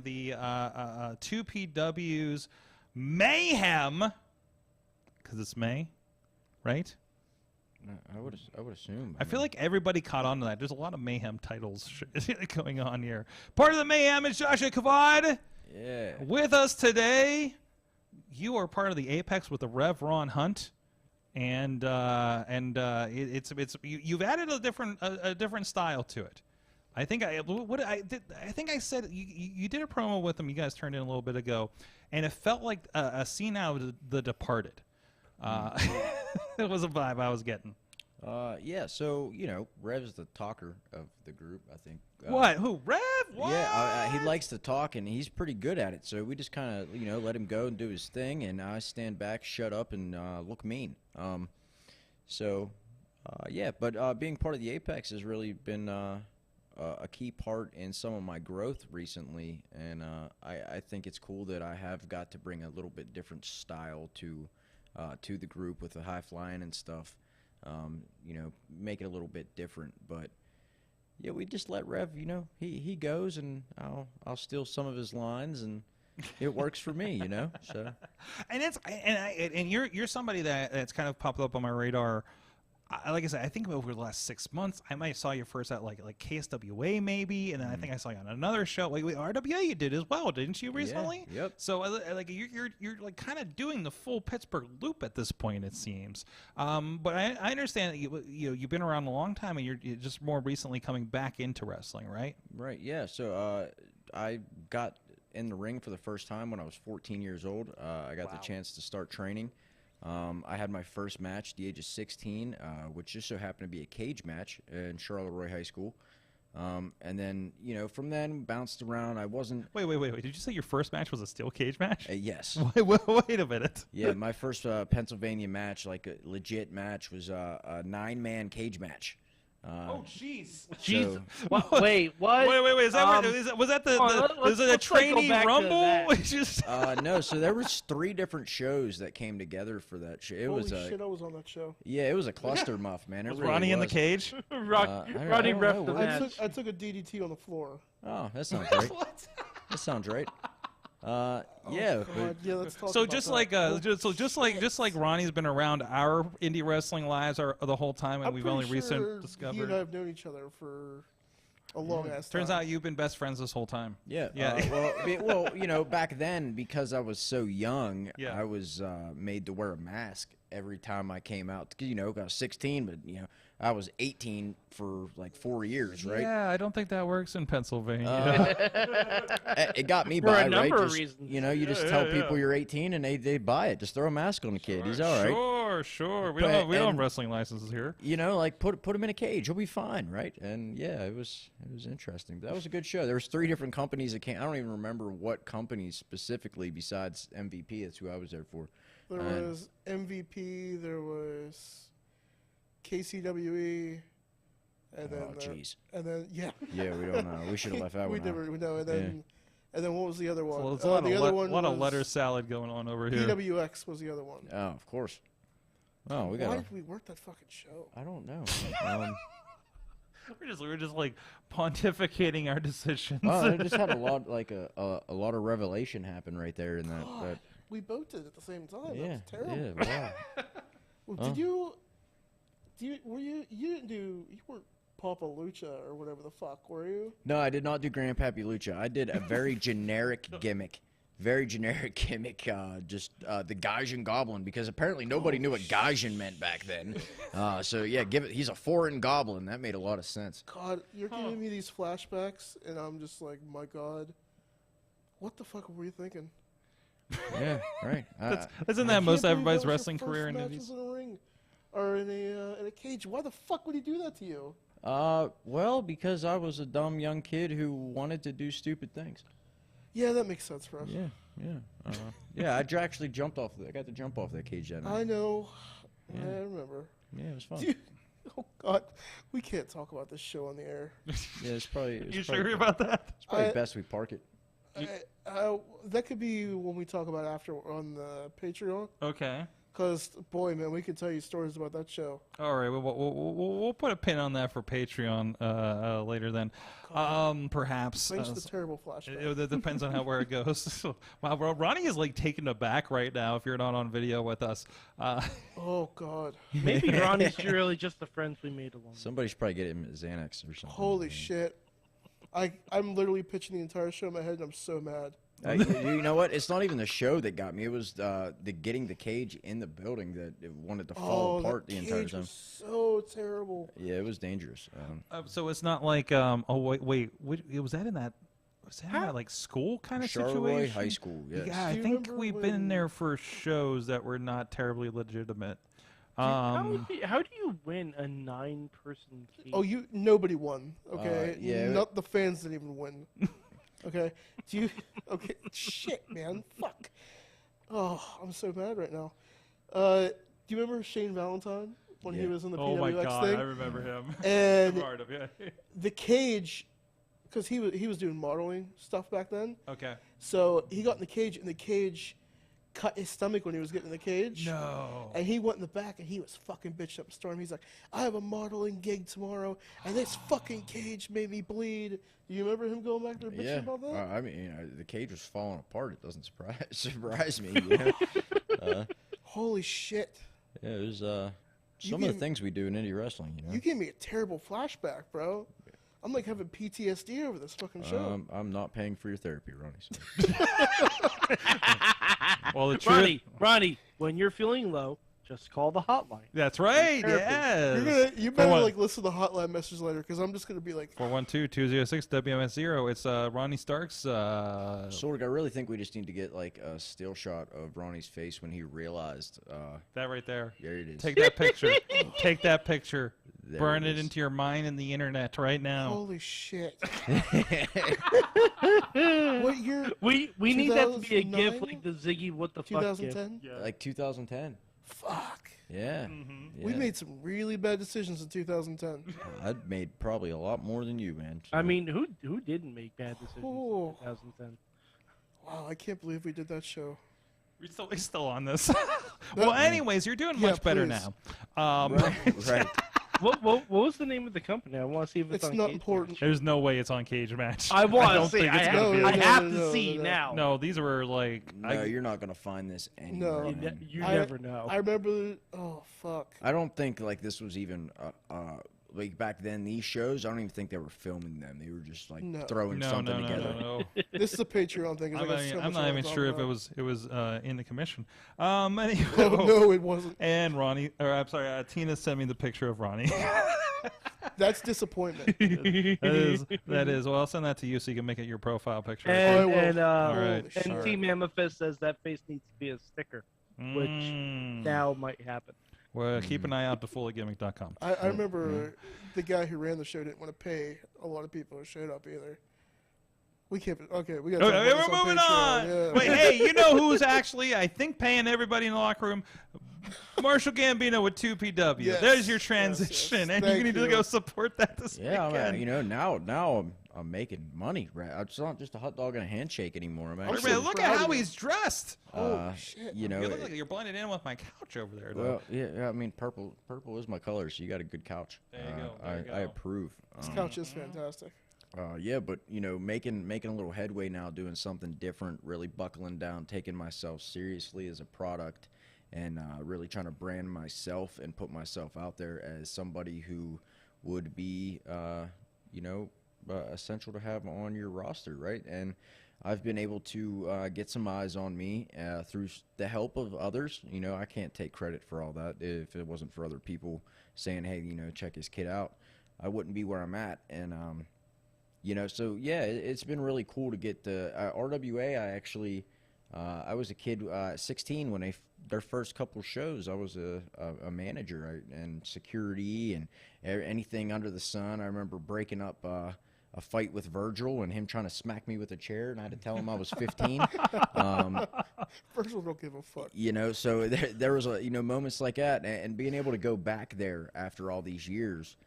the 2PW's Mayhem, because it's May, right? I would assume. I feel like everybody caught on to that. There's a lot of Mayhem titles going on here. Part of the Mayhem is Sasha Kavad. Yeah. With us today, you are part of the Apex with the Rev Ron Hunt, and you've added a different style to it. I think I said you did a promo with them. You guys turned in a little bit ago, and it felt like a scene out of The Departed. It was a vibe I was getting. Yeah, so, Rev's the talker of the group, I think. What? Who? Rev? What? Yeah, he likes to talk, and he's pretty good at it. So we just kind of, let him go and do his thing, and I stand back, shut up, and look mean. But being part of the Apex has really been a key part in some of my growth recently, and I think it's cool that I have got to bring a little bit different style to the group with the high flying and stuff. Make it a little bbit different, but yeah, we just let Rev, he goes, and I'll steal some of his lines, and it works for me, So, and you're somebody that's kind of popped up on my radar like I said, I think over the last 6 months, I might have saw you first at like KSWA maybe, and then I think I saw you on another show. Wait, RWA you did as well, didn't you recently? Yeah, yep. So like you're like kind of doing the full Pittsburgh loop at this point, it seems. But I understand that you've been around a long time, and you're just more recently coming back into wrestling, right? Right. Yeah. So I got in the ring for the first time when I was 14 years old. I got the chance to start training. I had my first match at the age of 16, which just so happened to be a cage match in Charleroi High School. And then, from then bounced around. I wasn't. Wait. Did you say your first match was a steel cage match? Yes. Wait a minute. Yeah, my first Pennsylvania match, like a legit match, was a 9-man cage match. Oh, jeez. Jesus. Wait, what? Wait. Is that was that the trainee rumble? No. So there was 3 different shows that came together for that show. Holy shit, I was on that show. Yeah, it was a cluster muff, man. It was really Ronnie in the cage? Ronnie reffed the match. I took a DDT on the floor. Oh, that sounds right. That sounds right. Yeah. Yeah, let's talk So about just that. like Ronnie's been around our indie wrestling lives the whole time, and I'm we've pretty only sure recently discovered. You and I have known each other for a long ass time. Turns out you've been best friends this whole time. Yeah. Yeah. Well, back then, because I was so young, Yeah. I was made to wear a mask every time I came out. I was 16, but I was 18 for like 4 years, right? Yeah, I don't think that works in Pennsylvania. It got me For by, a number right? of Just, reasons. You just tell people you're 18 and they buy it. Just throw a mask on the kid. He's all right. Sure. We don't have wrestling licenses here. Like put him in a cage. He'll be fine, right? And yeah, it was interesting. That was a good show. There was 3 different companies that came. I don't even remember what companies specifically besides MVP. That's who I was there for. There was MVP, there was KCWE, and then jeez. And then Yeah, we don't know. We should have left that we one out. never know. And then what was the other one? Well, it's the other one a lot of was letter salad going on over here. PWX was the other one. Oh, of course. Oh, we got. Why did we work that fucking show? I don't know. We're just like pontificating our decisions. I just had a lot of revelation happen right there in that. God, we both did at the same time. Yeah, That was terrible. yeah, wow. Well, you weren't Papa Lucha or whatever the fuck, were you? No, I did not do Grandpappy Lucha. I did a very generic gimmick. Just the Gaijin Goblin, because apparently nobody knew what Gaijin meant back then. So yeah, he's a foreign goblin. That made a lot of sense. God, you're giving me these flashbacks, and I'm just like, my God, what the fuck were you thinking? Yeah, right. Isn't that most everybody's wrestling career in indies? indies? In a ring or in a cage. Why the fuck would he do that to you? Well, because I was a dumb young kid who wanted to do stupid things. Yeah, that makes sense for us. Yeah. I actually jumped off. I got to jump off that cage that night. I know. Yeah. I remember. Yeah, it was fun. Oh God, we can't talk about this show on the air. Yeah, it's probably. You sure about that? It's probably best we park it. That could be when we talk about after on the Patreon. Okay. Because, boy, man, we could tell you stories about that show. All right, we'll put a pin on that for Patreon later then. Perhaps. Thanks for the terrible flashback. It depends on where it goes. Wow, bro, Ronnie is like taken aback right now if you're not on video with us. Oh, God. Maybe Ronnie's really just the friends we made along. Somebody should probably get him Xanax or something. Holy shit. I'm literally pitching the entire show in my head, and I'm so mad. You know what? It's not even the show that got me. It was the getting the cage in the building that it wanted to fall apart the entire time. Was so terrible. Yeah, it was dangerous. So it's not like wait, was that in that? Was that in that like school kind of situation? Charleroi High School. Yes. Yeah, I think we've been there for shows that were not terribly legitimate. How do you win a 9-person cage? Oh, nobody won. Okay, yeah. Not the fans didn't even win. Okay, okay, shit, man, fuck. Oh, I'm so mad right now. Do you remember Shane Valentine when he was in the PWX Oh my God, thing? I remember him. And Part of, yeah. the cage, because he was doing modeling stuff back then. Okay. So he got in the cage, and the cage cut his stomach when he was getting in the cage. No. And he went in the back, and he was fucking bitched up a storm. He's like, I have a modeling gig tomorrow, and this fucking cage made me bleed. Do you remember him going back there bitching about that? I mean, the cage was falling apart. It doesn't surprise me. You know? Holy shit. Yeah, it Some of the things we do in indie wrestling, you know. You gave me a terrible flashback, bro. I'm like having PTSD over this fucking show. I'm not paying for your therapy, Ronnie. So. Well, the truth, Ronnie, when you're feeling low, just call the hotline. That's right. Yes. You better like listen to the hotline message later because I'm just gonna be like 412-206-WMS0. It's Ronnie Stark's. Sorg, I really think we just need to get like a still shot of Ronnie's face when he realized. That right there. There it is. Take that picture. Take that picture. There Burn it it is. into your mind and the internet right now. holy shit. What year? We need that to be a 2009? gift like the Ziggy what the fuck gift. 2010. Like 2010. Fuck. Yeah. We Yeah. made some really bad decisions in 2010. I'd made probably a lot more than you, man. I so- mean, who didn't make bad decisions Oh. in 2010? Wow, I can't believe we did that show. We're still on this. Well, anyways, you're doing much better please. now. right. What was the name of the company? I want to see if it's It's on not Cage important. Match. There's no way it's on Cage Match. I want don't to see. think it's I gonna have, be. No, I no, have no, to no, see no. now. No, these were like. No, you're not gonna find this anywhere. No. man. You I- never know. I remember. Oh fuck. I don't think like this was even like back then. These shows, I don't even think they were filming them. They were just like No. throwing something together. No. This is a Patreon thing. 'cause I got so I'm much not I even wanna sure talk if about. it was in the commission. Anyway, Oh, no, it wasn't. And Ronnie, or I'm sorry, Tina sent me the picture of Ronnie. That's disappointment. that is. Well, I'll send that to you so you can make it your profile picture. I And will. and, All right. Holy shit. and Team Amethyst says that face needs to be a sticker, which now might happen. Well, keep an eye out to fulllygimmick.com. I remember the guy who ran the show didn't want to pay a lot of people who showed up either. We can't. Okay, we got. Okay, we're moving on. Yeah. Wait, hey, you know who's actually, I think, paying everybody in the locker room? Marshall Gambino with 2PW. Yes, There's your yes, transition, yes. and you Thank need to you. go support that this Yeah, weekend. man, you know now I'm making money. Right, it's not just a hot dog and a handshake anymore. I'm Wait, actually, man, look proud at of how you. he's dressed. Oh shit. you know, You look like you're blending in with my couch over there, though. well, yeah. I mean, purple is my color, so you got a good couch. There you go, there you I go. approve. This couch is fantastic. Yeah, but you know, making a little headway now, doing something different, really buckling down, taking myself seriously as a product, and really trying to brand myself and put myself out there as somebody who would be, essential to have on your roster, right? And I've been able to get some eyes on me through the help of others. You know, I can't take credit for all that. If it wasn't for other people saying, hey, you know, check his kid out, I wouldn't be where I'm at. And, so yeah, it's been really cool to get the RWA. I was a kid at 16 when their first couple shows. I was a manager and security and anything under the sun. I remember breaking up a fight with Virgil and him trying to smack me with a chair, and I had to tell him I was 15. Virgil don't give a fuck. You know, so there was moments like that, and being able to go back there after all these years.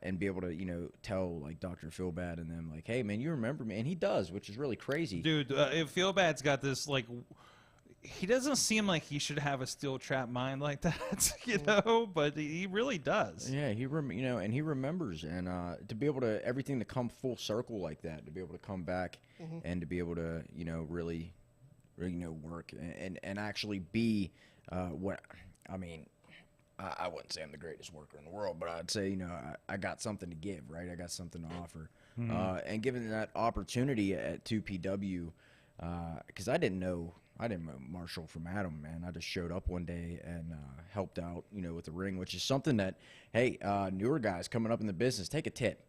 And be able to, tell like Dr. Feelbad and them like, hey man, you remember me, and he does, which is really crazy. Dude, if Feelbad's got this, like, he doesn't seem like he should have a steel trap mind like that, but he really does. Yeah, he and he remembers, and to be able to everything to come full circle like that, to be able to come back and to be able to really work and actually be what I mean. I wouldn't say I'm the greatest worker in the world, but I'd say, I got something to give, right? I got something to offer. And given that opportunity at 2PW, because I didn't know Marshall from Adam, man. I just showed up one day and helped out, with the ring, which is something that, hey, newer guys coming up in the business, take a tip.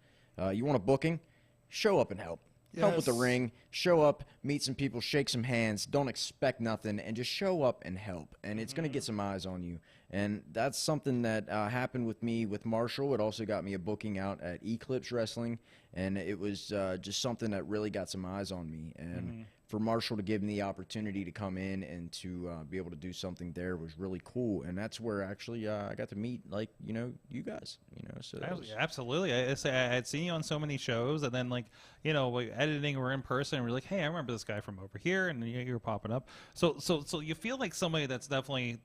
You want a booking? Show up and help. Help with the Yes. ring. Show up, meet some people, shake some hands. Don't expect nothing, and just show up and help. And it's going to get some eyes on you. And that's something that happened with me with Marshall. It also got me a booking out at Eclipse Wrestling, and it was just something that really got some eyes on me. And for Marshall to give me the opportunity to come in and to be able to do something there was really cool. And that's where actually I got to meet, like, you guys. So that was, Absolutely. I had seen you on so many shows, and then, like, editing or in person, and we're like, hey, I remember this guy from over here, and you were popping up. So you feel like somebody that's definitely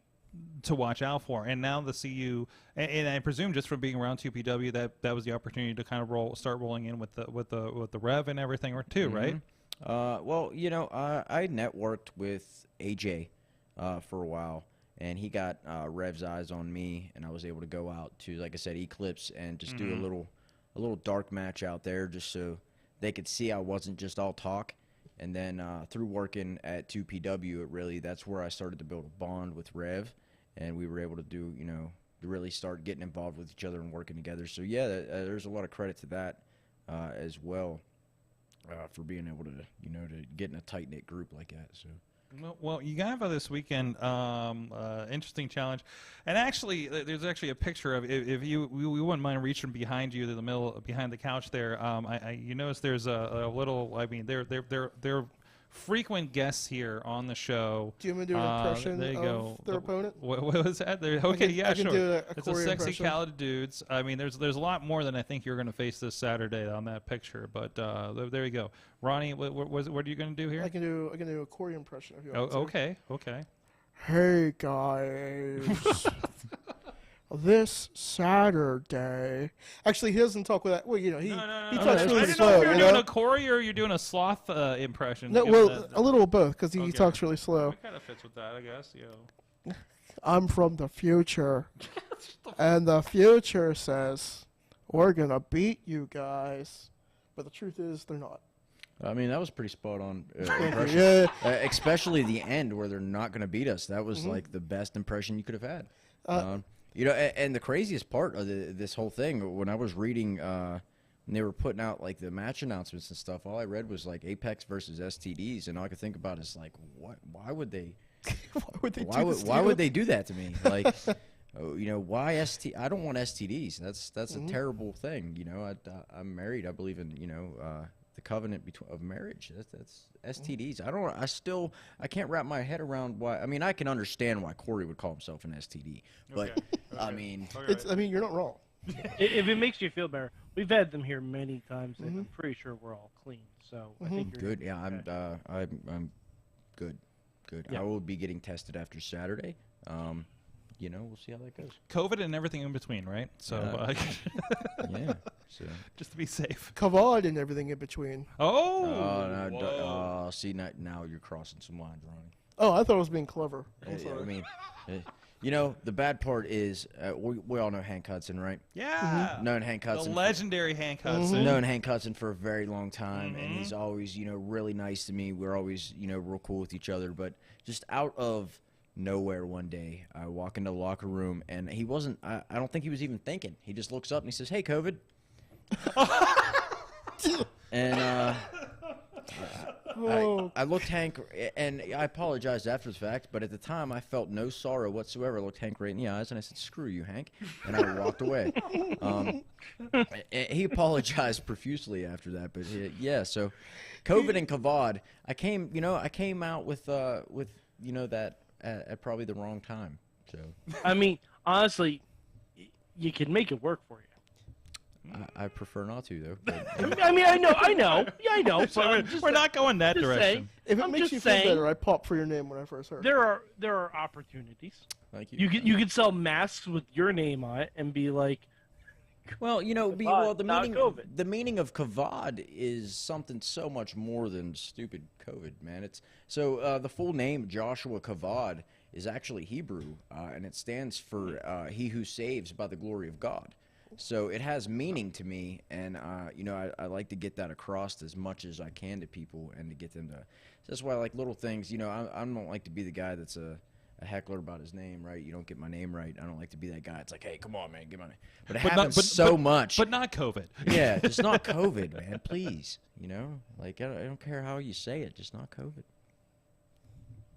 to watch out for. And now to see you, and I presume just from being around 2PW, that was the opportunity to kind of start rolling in with the Rev and everything, too, right? Well, I networked with AJ for a while, and he got Rev's eyes on me, and I was able to go out to, like I said, Eclipse and just do a little dark match out there, just so they could see I wasn't just all talk. And then through working at 2PW, that's where I started to build a bond with Rev, and we were able to do, to really start getting involved with each other and working together. So yeah, there's a lot of credit to that as well for being able to, to get in a tight knit group like that. So. Well, you have this weekend interesting challenge, and actually, there's actually a picture of if we wouldn't mind reaching behind you to the middle behind the couch there. You notice there's a little. I mean, they're frequent guests here on the show. Do you want me to do an impression there you of go. their opponent? What was that? Okay, I can sure. do a It's Corey a sexy impression. called of dudes. I mean, there's a lot more than I think you're going to face this Saturday on that picture. But there you go. Ronnie, what are you going to do here? I can do a Corey impression if you want. Okay. Hey guys, this Saturday. Actually, he doesn't talk with that. Well, he talks really I didn't slow. know if you were doing a Corey or you're doing a sloth impression. No, well, a little of both because he talks really slow. It kind of fits with that, I guess. I'm from the future, and the future says we're gonna beat you guys, but the truth is they're not. I mean, that was pretty spot on impression. Yeah. Especially the end where they're not going to beat us. That was like the best impression you could have had. And the craziest part of this whole thing, when I was reading, when they were putting out like the match announcements and stuff, all I read was like Apex versus STDs, and all I could think about is like, what? Why would they? Why would they do that to me? Like, why ST? I don't want STDs. That's a terrible thing. I'm married. I believe in the covenant of marriage. That's STDs. I can't wrap my head around why. I mean, I can understand why Corey would call himself an STD, but I mean, you're not wrong. If it makes you feel better, we've had them here many times, and I'm pretty sure we're all clean. So I think you're good. Yeah, I'm good. Yeah. I will be getting tested after Saturday. We'll see how that goes. COVID and everything in between, right? So yeah. So just to be safe. Kavad and everything in between. See, now you're crossing some lines, Ronnie. Oh, I thought I was being clever. I'm sorry. I mean, the bad part is we all know Hank Hudson, right? Yeah. Known Hank Hudson. The legendary Hank Hudson. Known Hank Hudson for a very long time, and he's always, really nice to me. We're always, real cool with each other. But just out of nowhere one day, I walk into the locker room, and he wasn't, I don't think he was even thinking. He just looks up and he says, "Hey, COVID." And I looked Hank, and I apologized after the fact, but at the time I felt no sorrow whatsoever. I looked Hank right in the eyes, and I said, "Screw you, Hank," and I walked away. He apologized profusely after that, but yeah. So, COVID and Kavad, I came out with that at probably the wrong time. So, I mean, honestly, you can make it work for you. I prefer not to, though. But, I mean, I know. Yeah, I know. So we're not going that direction. Saying, If it makes you feel better, I popped for your name when I first heard. There are opportunities. Thank you. You could sell masks with your name on it and be like, well, the meaning of Kavad is something so much more than stupid COVID, man. It's so the full name Joshua Kavad is actually Hebrew, and it stands for "He who saves by the glory of God." So it has meaning to me, and I like to get that across as much as I can to people, and to get them to. That's why I like little things. I don't like to be the guy that's a heckler about his name, right? You don't get my name right. I don't like to be that guy. It's like, hey, come on, man, get my name. But it happens much. But not COVID. Yeah, just not COVID, man. Please, like I don't care how you say it, just not COVID.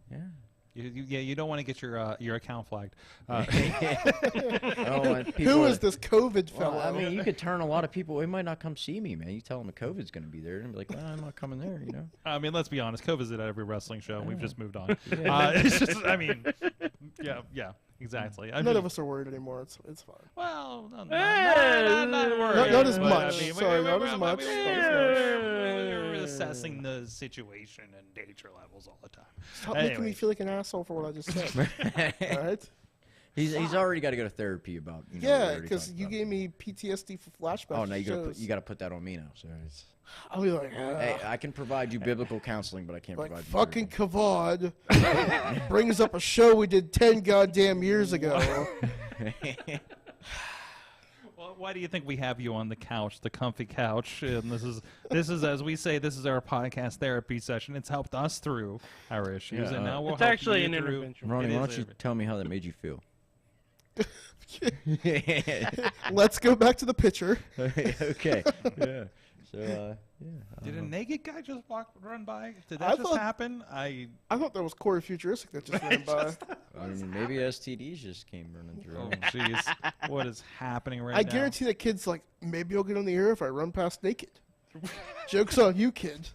Yeah. You don't want to get your account flagged. Who is this COVID fellow? Well, I mean, you could turn a lot of people. They might not come see me, man. You tell them the COVID's going to be there, and be like, well, I'm not coming there. I mean, let's be honest. COVID's at every wrestling show. We've just moved on. Yeah. It's just, I mean, yeah, exactly. None of us are worried anymore. It's fine. Well, not worried. Not as much. I mean, Sorry, not as much. We're assessing the situation and danger levels all the time. Stop making me feel like an asshole for what I just said. All right? He's already got to go to therapy about. You know, what we Yeah, already because talked you about. gave me PTSD for flashbacks. Oh no, shows. you got to put that on me now. So it's, I'll be like, hey, I can provide you biblical counseling, but I can't like provide you fucking Kavad brings up a show we did 10 goddamn years ago. Well, why do you think we have you on the couch, the comfy couch? And this is as we say, this is our podcast therapy session. It's helped us through our issues, Yeah, and now we'll It's help actually you an through. intervention. Ronnie, It why is don't you everything. tell me how that made you feel? Let's go back to the picture. Okay. Yeah. So yeah. Did a naked guy just run by? Did I that just thought- happen? I I thought that was Corey Futuristic that just ran by. I mean, maybe STDs just came running through. oh jeez, what is happening right I now? guarantee that kid's like, maybe I'll get on the air if I run past naked. Joke's on you, kid.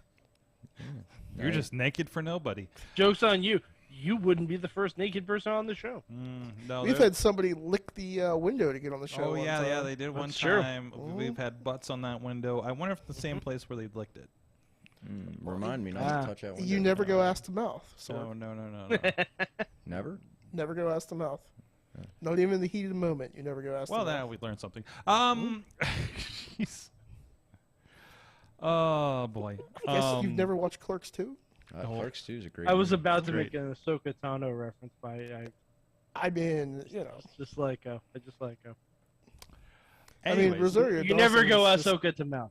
You're just naked for nobody. Joke's on you. You wouldn't be the first naked person on the show. No, We've there- had somebody lick the window to get on the show. Oh one yeah, yeah, time. they did one That's true. time. We've had butts on that window. I wonder if it's the same place where they licked it. Remind me not to touch that one. You never go ass to mouth. So Oh no. Never. never go ass to mouth. Not even in the heat of the moment. You never go ass Well, to now mouth. we learned something. Jeez. Oh boy. I guess you've never watched Clerks 2? Clerks 2 is a great. I was movie. about to Great. make an Ahsoka Tano reference, but I mean, you know. just like I just like I mean, Anyways, Rosario you never go Dawson is just- Ahsoka to mouth.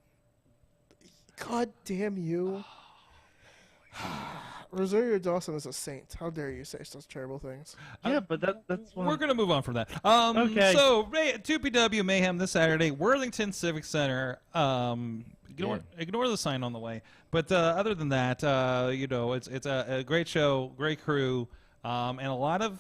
God damn you. Rosario Dawson is a saint. How dare you say such terrible things? Yeah, but that's one. We're gonna move on from that. Okay. So 2PW Mayhem this Saturday, Worthington Civic Center. Ignore the sign on the way. But other than that, it's a great show, great crew, and a lot of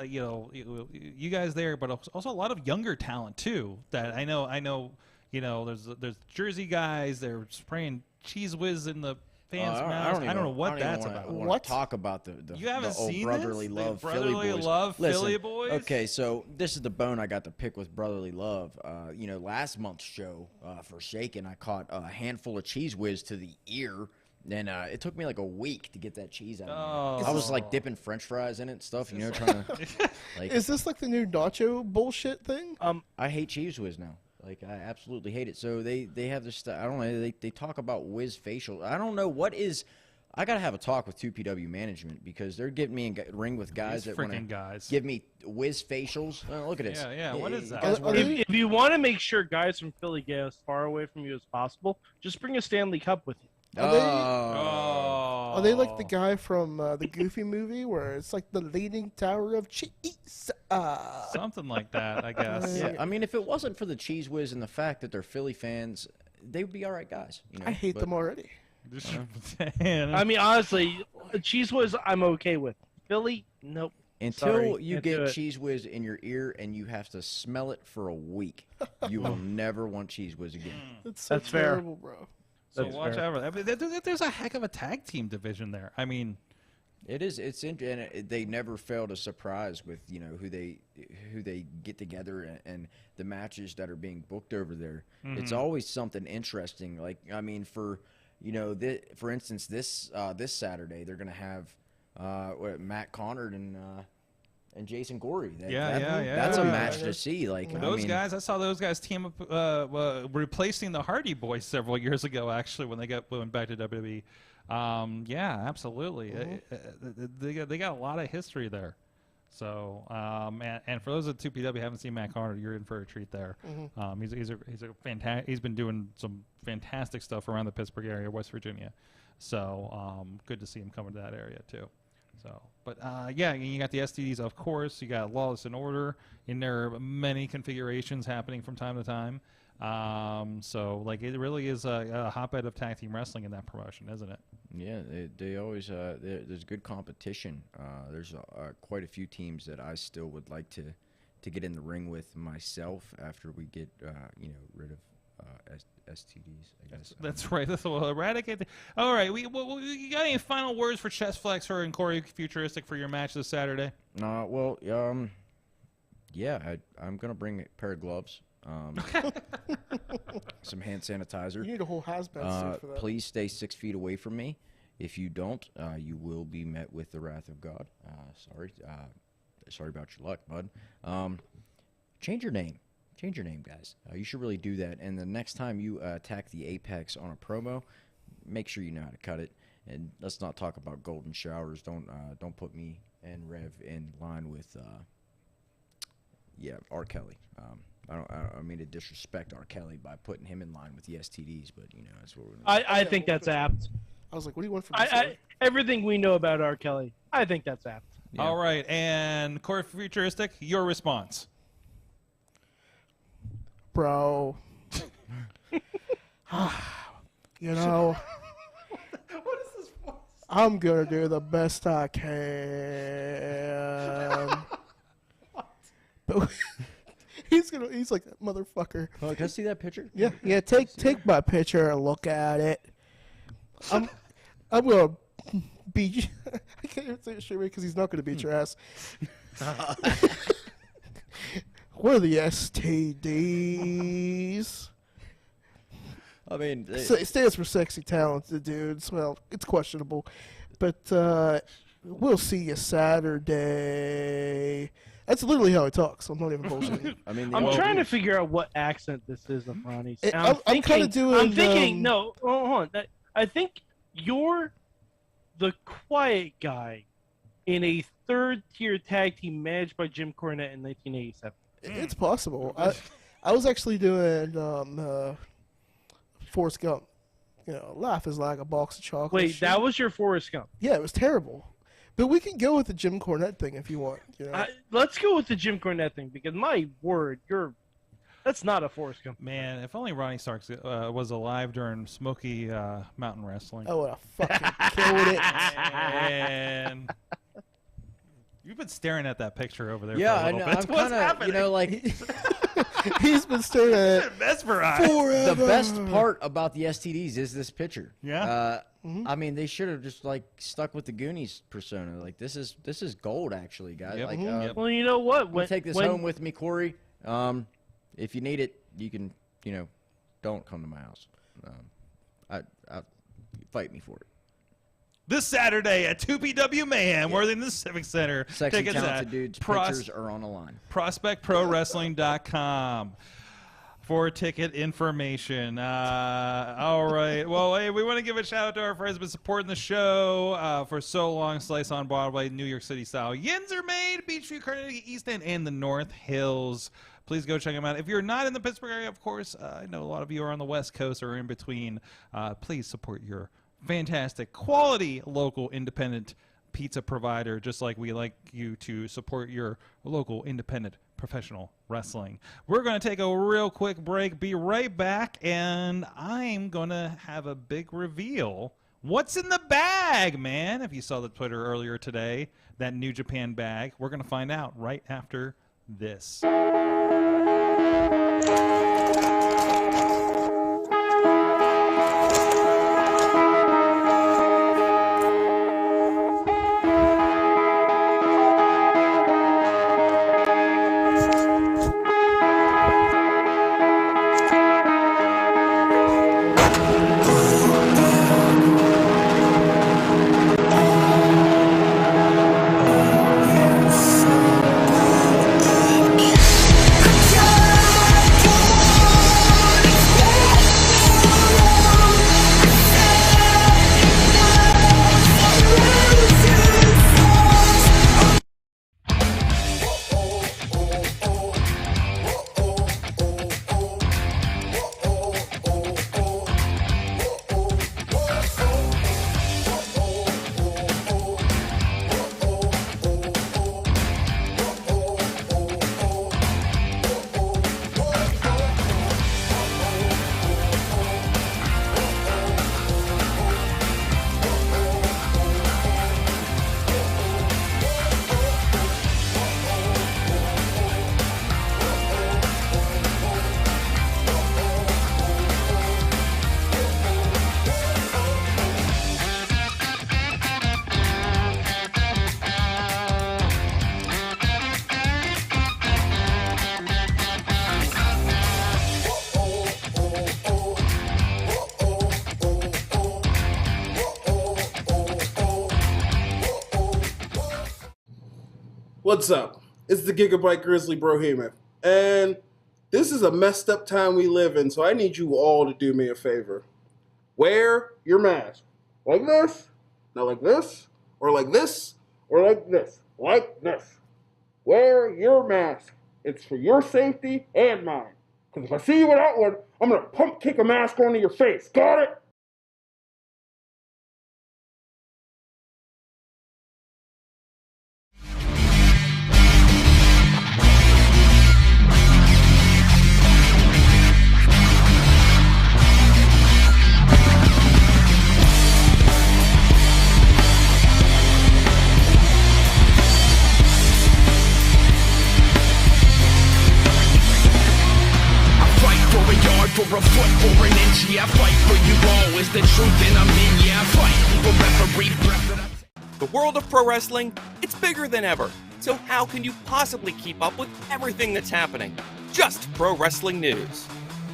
you guys there, but also a lot of younger talent too. That I know. There's Jersey guys. They're spraying cheese whiz in the fans' mouths. I don't know what that's about. What? Talk about the You haven't the old seen brotherly this? love, The brotherly Philly boys. love, Listen, Philly boys? Okay, so this is the bone I got to pick with brotherly love. Last month's show for Shaken, I caught a handful of cheese whiz to the ear. And it took me like a week to get that cheese out of me. I was like dipping French fries in it and stuff, trying to. Like, Is this like the new nacho bullshit thing? I hate cheese whiz now. Like I absolutely hate it. So they have this stuff. I don't know. They talk about whiz facial. I don't know what is. I gotta have a talk with 2PW management because they're getting me in ring with guys These that want freaking to guys. give me whiz facials. Look at this. Yeah, what is that? Guys Are wanna- they- If you want to make sure guys from Philly get as far away from you as possible, just bring a Stanley Cup with you. Are they like the guy from the Goofy movie where it's like the leaning tower of cheese? Something like that, I guess. Yeah, I mean, if it wasn't for the cheese whiz and the fact that they're Philly fans, they would be all right guys. I hate but- them already. I mean, honestly, Cheese Whiz I'm okay with. Philly, nope. Until Sorry, you can't do get it. cheese whiz in your ear and you have to smell it for a week, you will never want cheese whiz again. It's so That's fair. terrible, bro. So That's watch fair. out. I mean, there's a heck of a tag team division there. I mean, It is. It's and they never fail to surprise with who they get together and the matches that are being booked over there. It's always something interesting. Like I mean, for for instance, this Saturday they're gonna have Matt Connard and Jason Gorey. Yeah. That's a match to see. Like I those mean, guys, I saw those guys team up, replacing the Hardy Boys several years ago, actually, when they went back to WWE. Yeah, absolutely. They got a lot of history there. So, and for those at 2PW haven't seen Matt Carter, you're in for a treat there. He's a fantastic. He's been doing some fantastic stuff around the Pittsburgh area, West Virginia. So, good to see him coming to that area too. So, but yeah, you got the STDs, of course. You got Lawless and Order in there. Many configurations happening from time to time. So, like, it really is a hotbed of tag team wrestling in that promotion, isn't it? Yeah, they always there's good competition. There's quite a few teams that I still would like to get in the ring with myself after we get rid of STDs. I guess That's right. That's will eradicate. All right, we got any final words for Chest Flexor and Corey Futuristic for your match this Saturday? Yeah, I'm gonna bring a pair of gloves. Some hand sanitizer. You need a whole hazmat suit for that. Please stay 6 feet away from me. If you don't, you will be met with the wrath of God. Sorry. sorry about your luck, bud. Change your name. Change your name, guys. You should really do that. And the next time you attack the Apex on a promo, make sure you know how to cut it. And let's not talk about golden showers. Don't put me and Rev in line with R. Kelly. I don't mean to disrespect R. Kelly by putting him in line with the STDs, but that's what we're. I think that's apt. I was like, what do you want from me? Everything we know about R. Kelly, I think that's apt. Yeah. All right, and Core Futuristic, your response. Bro. What is this voice? I'm going to do the best I can. But he's like, motherfucker. Oh, can I see that picture? Yeah, take my picture and look at it. I'm going to beat you. I can't even say it straight away because he's not going to beat your ass. What are the STDs? I mean, It stands for sexy talented dudes. Well, it's questionable, but we'll see you Saturday. That's literally how he talks. I'm not even bullshitting. I mean, I'm trying to figure out what accent this is of Ronnie's. I'm kind of doing. I'm thinking. No, hold on. I think you're the quiet guy in a third-tier tag team managed by Jim Cornette in 1987. It's possible. I was actually doing Forrest Gump. Life is like a box of chocolate. Wait, that was your Forrest Gump? Yeah, it was terrible. But we can go with the Jim Cornette thing if you want. Let's go with the Jim Cornette thing because my word, that's not a Forrest Gump. Man, if only Ronnie Starks was alive during Smoky Mountain Wrestling. I would have fucking killed it. And you've been staring at that picture over there. Yeah, for a I little know. bit. I'm kind of, like. He's been staring at it mesmerized. Forever. The best part about the STDs is this picture. Yeah. I mean, they should have just stuck with the Goonies persona. Like this is gold, actually, guys. Yep. Like, well, you know what? I'll take this home with me, Corey. If you need it, you can. Don't come to my house. I fight me for it. This Saturday at 2PW Mayhem, we're in the Civic Center. Sexy, Tickets talented at dudes. Pictures are on the line. ProspectProWrestling.com for ticket information. All right. Well, hey, we want to give a shout out to our friends who've been supporting the show for so long. Slice on Broadway, New York City style. Yins are made, Beachview, Carnegie, East End, and the North Hills. Please go check them out. If you're not in the Pittsburgh area, of course, I know a lot of you are on the West Coast or in between. Please support your fantastic, quality, local, independent pizza provider, just like we like you to support your local, independent, professional wrestling. We're going to take a real quick break, be right back, and I'm going to have a big reveal. What's in the bag, man? If you saw the Twitter earlier today, that New Japan bag, we're going to find out right after this. Come on! What's up? It's the Gigabyte Grizzly Brohemian, and this is a messed up time we live in, so I need you all to do me a favor. Wear your mask. Like this, not like this, or like this, or like this, like this. Wear your mask. It's for your safety and mine. Because if I see you without one, I'm going to pump kick a mask onto your face. Got it? For a foot or an inch, yeah, I fight for you all. Is the truth and I'm in, yeah, I fight for referee breath. The world of pro wrestling, it's bigger than ever. So how can you possibly keep up with everything that's happening? Just pro wrestling news.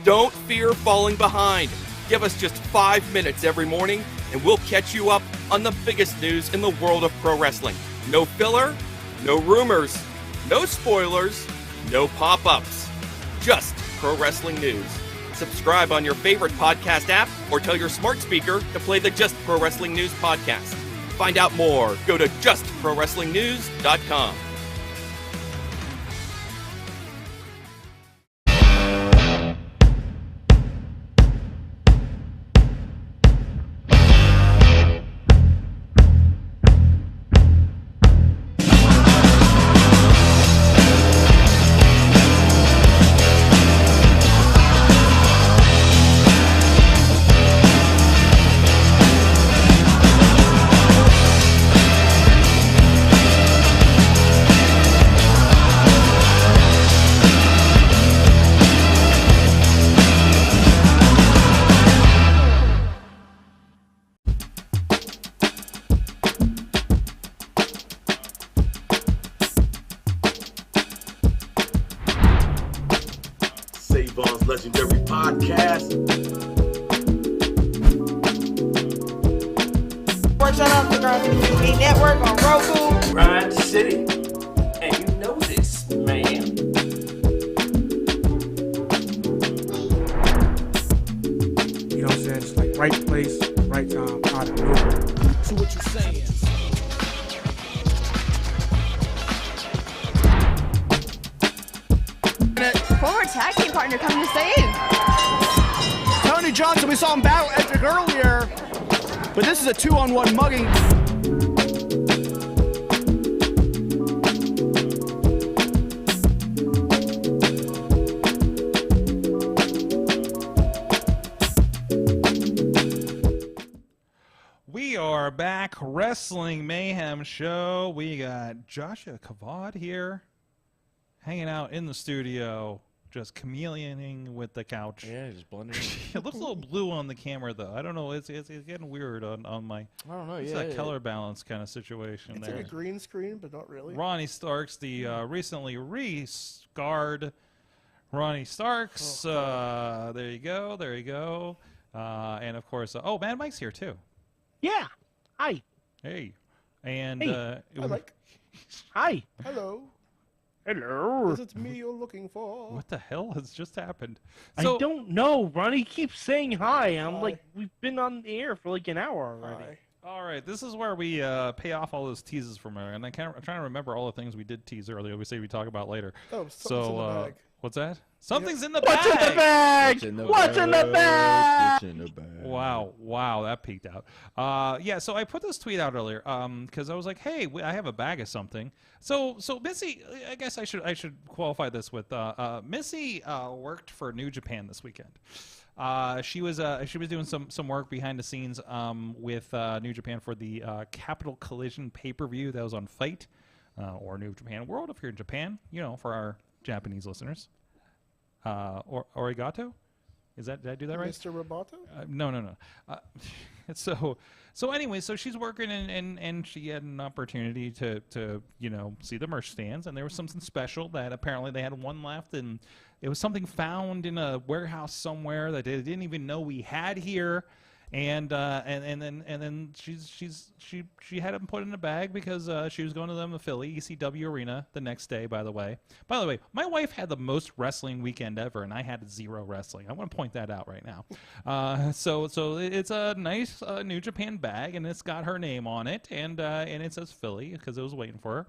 Don't fear falling behind. Give us just 5 minutes every morning and we'll catch you up on the biggest news in the world of pro wrestling. No filler, no rumors, no spoilers, no pop-ups. Just pro wrestling news. Subscribe on your favorite podcast app or tell your smart speaker to play the Just Pro Wrestling News podcast. Find out more. Go to justprowrestlingnews.com. Savon's Legendary Podcast. Works on Instagram TV Network on Roku. Grind City. And you know this, man. You know what I'm saying? It's like right place, right time, out of nowhere. So what you saying? Former tag team partner coming to save. Tony Johnson, we saw him battle Edric earlier, but this is a 2-on-1 mugging. We are back, Wrestling Mayhem show. We got Joshua Kavad here, hanging out in the studio, just chameleoning with the couch. Yeah, just blending. It looks a little blue on the camera, though. I don't know. It's getting weird on my. I don't know. It's Yeah, that color balance kind of situation It's there. like a green screen, but not really. Ronnie Starks, the recently re-scarred Ronnie Starks. There you go. There you go. And of course, oh, Mad Mike's here too. Yeah. Hi. Hey. And Hey. Hi, Mike. Hi. Hello. Hello. Is it me you're looking for? what the hell has just happened? I don't know. Ronnie keeps saying hi. I'm like, we've been on the air for like an hour already. Hi. All right, this is where we pay off all those teases from earlier, and I'm trying to remember all the things we did tease earlier. We say we talk about later. Oh, something's in the bag. What's that? Something's in the What's bag. in the bag? What's in the bag? What's in the bag? Wow, that peaked out. Yeah, so I put this tweet out earlier because I was like, hey, I have a bag of something. So Missy, I guess I should qualify this with Missy worked for New Japan this weekend. She was doing some work behind the scenes with New Japan for the Capital Collision pay-per-view that was on Fight or New Japan World if you're in Japan, for our Japanese listeners. Or Origato? Did I do that right? Mr. Roboto? No. So anyway, so she's working and she had an opportunity to see the merch stands, and there was something special that apparently they had one left, and it was something found in a warehouse somewhere that they didn't even know we had here. And then she had him put in a bag because she was going to the Philly ECW arena the next day. By the way, my wife had the most wrestling weekend ever, and I had 0 wrestling. I want to point that out right now. So it's a nice New Japan bag, and it's got her name on it, and it says Philly because I was waiting for her.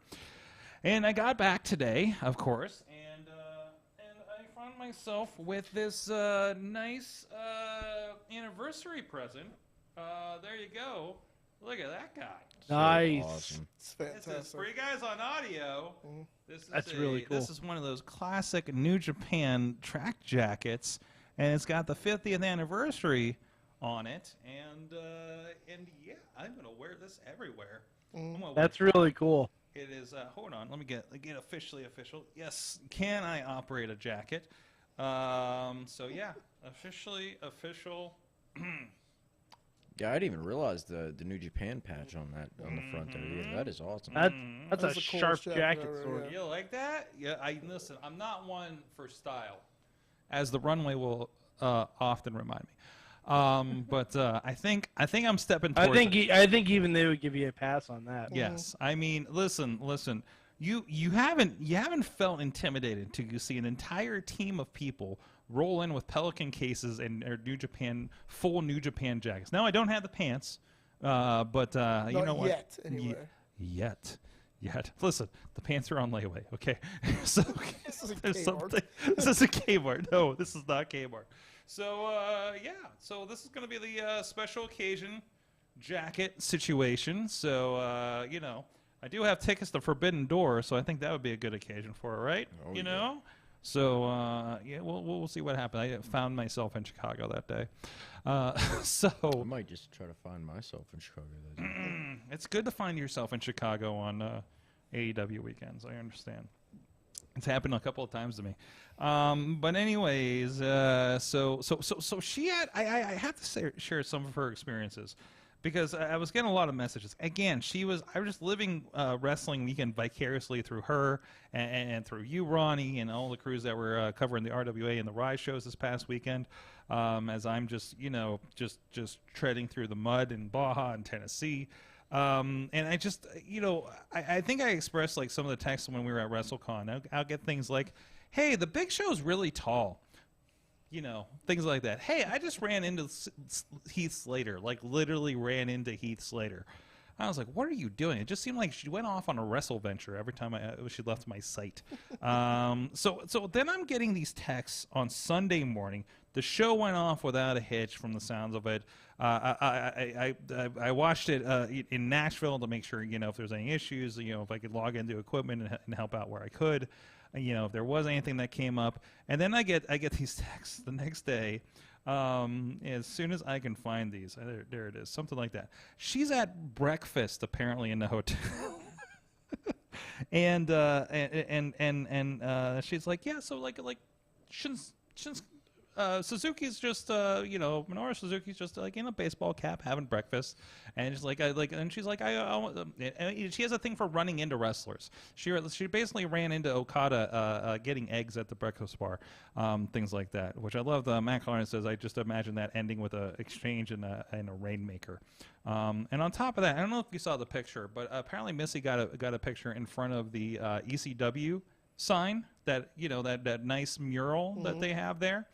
And I got back today, of course, and I found myself with this nice anniversary present. There you go. Look at that guy. Nice. So awesome. It's fantastic. This is, for you guys on audio, That's really cool. This is one of those classic New Japan track jackets, and it's got the 50th anniversary on it. And yeah, I'm gonna wear this everywhere. That's really cool. It is. Hold on, let me get officially official. Yes, can I operate a jacket? So yeah, officially official. Yeah, I didn't even realize the New Japan patch on the front there. Yeah, that is awesome. That's a sharp jacket. Sorg. You like that? Yeah. Listen. I'm not one for style, as the runway will often remind me. But I think I'm stepping towards I think even they would give you a pass on that. Yes. I mean, listen. You haven't felt intimidated to see an entire team of people roll in with Pelican cases and full New Japan jackets. Now I don't have the pants, but you know what? Yet, anyway. Yet. Listen, the pants are on layaway. Okay. So This is a there's Kmart. something. This is a Kmart. No, this is not Kmart. So yeah. So this is going to be the special occasion jacket situation. So I do have tickets to Forbidden Door, so I think that would be a good occasion for it, right? Oh, you know. So yeah, we'll see what happens. I found myself in Chicago that day. So I might just try to find myself in Chicago that day. It's good to find yourself in Chicago on AEW weekends. I understand. It's happened a couple of times to me. But anyways, so she had. I have to share some of her experiences. Because I was getting a lot of messages. Again, I was just living wrestling weekend vicariously through her and through you, Ronnie, and all the crews that were covering the RWA and the Rise shows this past weekend. As I'm just just treading through the mud in Baja and Tennessee. And I just, I think I expressed like some of the texts when we were at WrestleCon. I'll get things like, hey, the Big Show's really tall. Things like that. Hey, I just ran into Heath Slater, like literally ran into Heath Slater. I was like, what are you doing? It just seemed like she went off on a wrestle venture every time she left my site. So then I'm getting these texts on Sunday morning. The show went off without a hitch from the sounds of it. I watched it in Nashville to make sure, if there's any issues, if I could log into equipment and help out where I could. If there was anything that came up, and then I get these texts the next day. As soon as I can find these, there it is, something like that. She's at breakfast apparently in the hotel, and she's like, yeah, so like since Suzuki's just Minoru Suzuki's just like in a baseball cap having breakfast, and she's like and she's like and she has a thing for running into wrestlers. She basically ran into Okada getting eggs at the breakfast bar, things like that, which I love. Matt Clarence says, I just imagine that ending with an exchange in a rainmaker. And on top of that, I don't know if you saw the picture, but apparently Missy got a picture in front of the ECW sign, that that nice mural that they have there.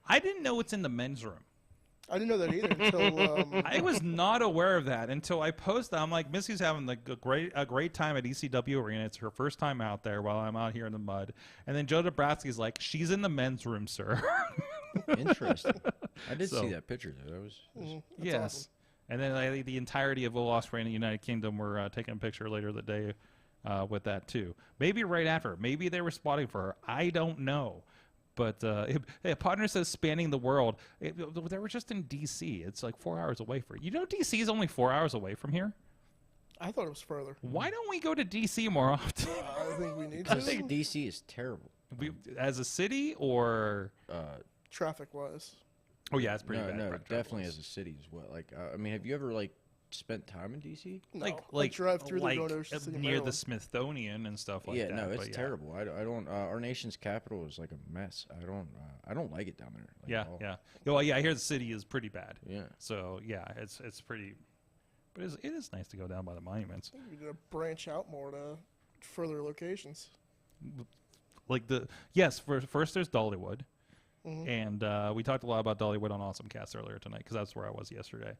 I didn't know it's in the men's room. I didn't know that either until I was not aware of that until I posted. I'm like, Missy's having a great time at ECW Arena. It's her first time out there while I'm out here in the mud. And then Joe Dabrowski's like, she's in the men's room, sir. Interesting. I did see that picture though. That was yes. Awesome. And then the entirety of Will Ospreay in the United Kingdom were taking a picture later that day with that too. Maybe right after. Maybe they were spotting for her. I don't know. But partner says spanning the world. They were just in D.C. It's like 4 hours away from you. D.C. is only 4 hours away from here? I thought it was further. Why don't we go to D.C. more often? I think we need I to. think DC is terrible. As a city or Traffic-wise. Oh yeah, it's pretty bad. No, traffic definitely wise. as a city as well. Like, I mean, have you ever like spent time in DC? No, like drive through like the Ocean City, near Maryland. the Smithsonian and stuff like Yeah, that. no, it's but yeah. terrible. I don't. Our nation's capital is like a mess. I don't like it down there. Like, Yeah, at all. yeah. Well, yeah. I hear the city is pretty bad. Yeah. So yeah, it's pretty. But it is nice to go down by the monuments. You're gonna branch out more to further locations. Like first there's Dollywood, and we talked a lot about Dollywood on Awesome Cast earlier tonight because that's where I was yesterday.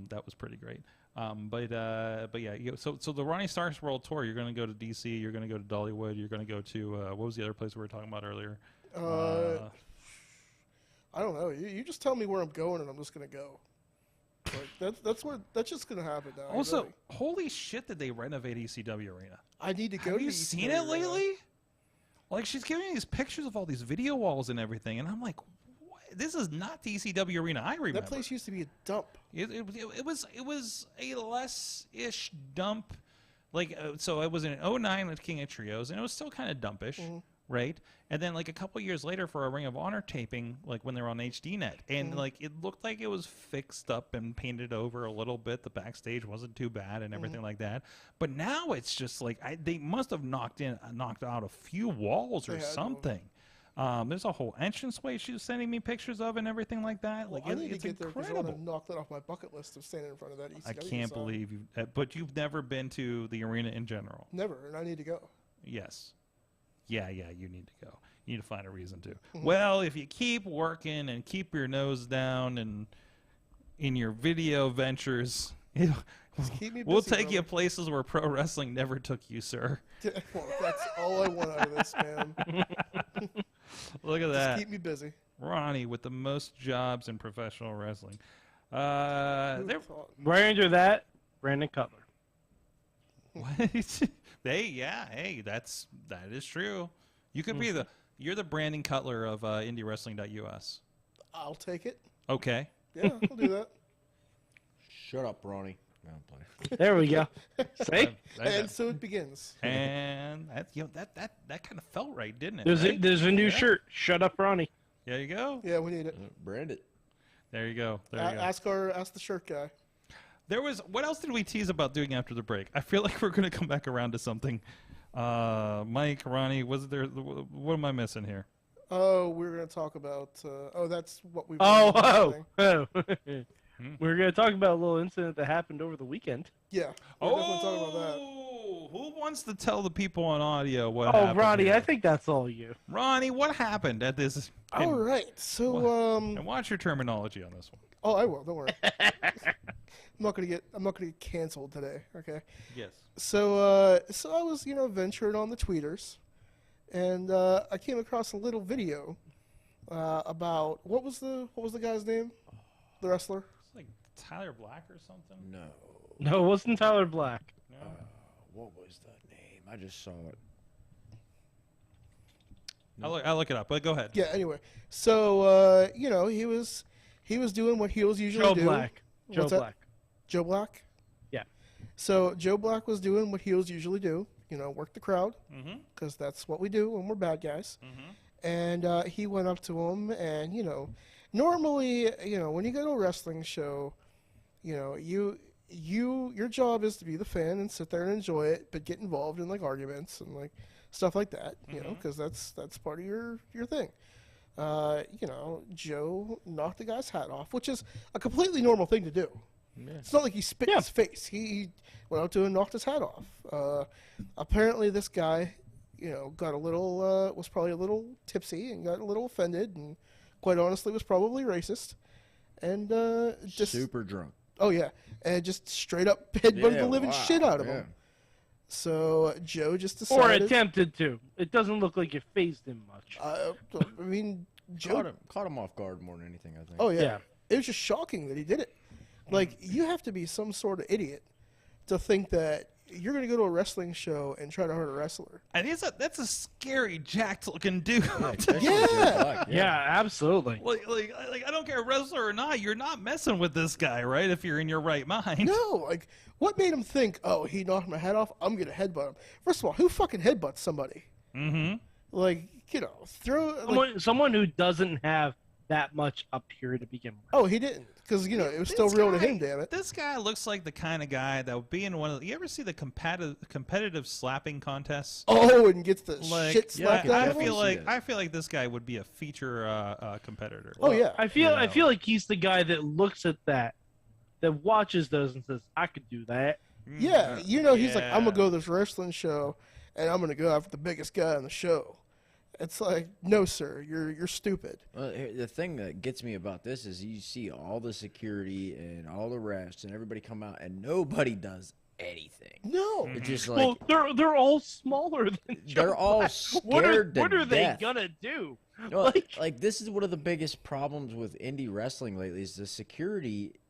That was pretty great. But yeah, so the Ronnie Starks World Tour, you're going to go to DC, you're going to go to Dollywood, you're going to go to what was the other place we were talking about earlier? I don't know. You just tell me where I'm going, and I'm just gonna go. Like, that's just gonna happen now. Also, really. holy shit, did they renovate ECW Arena? I need to go. Have to you the seen ECW it Arena. lately? Like, she's giving me these pictures of all these video walls and everything, and I'm like, what? This is not the ECW Arena I remember. That place used to be a dump. It was a less-ish dump. Like, so it was in 09 with King of Trios, and it was still kind of dumpish, right? And then, like, a couple years later for a Ring of Honor taping, like, when they were on HDNet, and, like, it looked like it was fixed up and painted over a little bit. The backstage wasn't too bad and everything like that. But now it's just, like, they must have knocked out a few walls or something. There's a whole entranceway she was sending me pictures of and everything like that. Well, Like, I need it's to get there because I incredible. want to knock that off my bucket list of standing in front of that ECW I can't sign. believe you. But you've never been to the arena in general. Never, and I need to go. Yes. Yeah, you need to go. You need to find a reason to. Well, if you keep working and keep your nose down and in your video ventures, keep me we'll busy, take you brother. places where pro wrestling never took you, sir. Well, that's all I want out of this, man. Look at Just that. keep me busy. Ronnie with the most jobs in professional wrestling. Who'd There, have thought? Right under that, Brandon Cutler. what? Hey, that is true. You could be you're the Brandon Cutler of IndyWrestling.us. I'll take it. Okay. Yeah, I'll do that. Shut up, Ronnie. No, I'm playing. There we go. See? And so it begins. And that kind of felt right, didn't it? There's right? there's a new shirt. Shut up, Ronnie. There you go. Yeah, we need it. Brand it. There you go. There you go. Ask the shirt guy. There was what else did we tease about doing after the break? I feel like we're going to come back around to something. Mike, Ronnie, was there? What am I missing here? Oh, we're gonna talk about. That's what we. We're gonna talk about a little incident that happened over the weekend. Yeah. We're definitely talking about that. Who wants to tell the people on audio what Oh, happened? Ronnie, here? I think that's all you. Ronnie, what happened at this? All right. So and watch your terminology on this one. Oh, I will. Don't worry. I'm not gonna get canceled today. Okay. Yes. So I was venturing on the tweeters, and I came across a little video about what was the guy's name, the wrestler. It's like Tyler Black or something. No, it wasn't Tyler Black. No. What was the name? I just saw it. I'll look it up. But go ahead. Yeah. Anyway, so he was doing what heels usually Joe do. Black. Joe What's that? Black. Joe Black. Yeah. So Joe Black was doing what heels usually do. Work the crowd, because Mm-hmm. that's what we do when we're bad guys. And he went up to him, and normally, when you go to a wrestling show, your job is to be the fan and sit there and enjoy it, but get involved in like arguments and like stuff like that, because that's part of your thing. Joe knocked the guy's hat off, which is a completely normal thing to do. Yeah. It's not like he spit in his face. He went up to him and knocked his hat off. Apparently, this guy, got a little, was probably a little tipsy and got a little offended, and quite honestly, was probably racist. And just super drunk. Oh yeah, and just straight up headbutted the living shit out of him. So Joe just decided, Or attempted to. It doesn't look like it phased him much. I mean, Joe caught him off guard more than anything, I think. Oh yeah. It was just shocking that he did it. Like, you have to be some sort of idiot to think that you're going to go to a wrestling show and try to hurt a wrestler. And that's a scary, jacked-looking dude. Yeah, absolutely. Like I don't care, wrestler or not, you're not messing with this guy, right? If you're in your right mind. No, like, what made him think, oh, he knocked my head off, I'm going to headbutt him? First of all, who fucking headbutts somebody? Mm-hmm. Like, throw... Someone who doesn't have that much up here to begin with. Oh, he didn't, because it was still real to him. Damn it! This guy looks like the kind of guy that would be in one of. You ever see the competitive slapping contests? Oh, and gets the Like, shit slapped out of him. I feel like this guy would be a feature competitor. Oh yeah. I feel like he's the guy that looks at that watches those and says, I could do that. Yeah, he's like, I'm gonna go to this wrestling show, and I'm gonna go after the biggest guy on the show. It's like, no, sir, you're stupid. Well, the thing that gets me about this is you see all the security and all the refs and everybody come out, and nobody does anything. No, it's just like they're all smaller than Joe they're all Black. scared What are they death. gonna do? Well, like this is one of the biggest problems with indie wrestling lately is the security.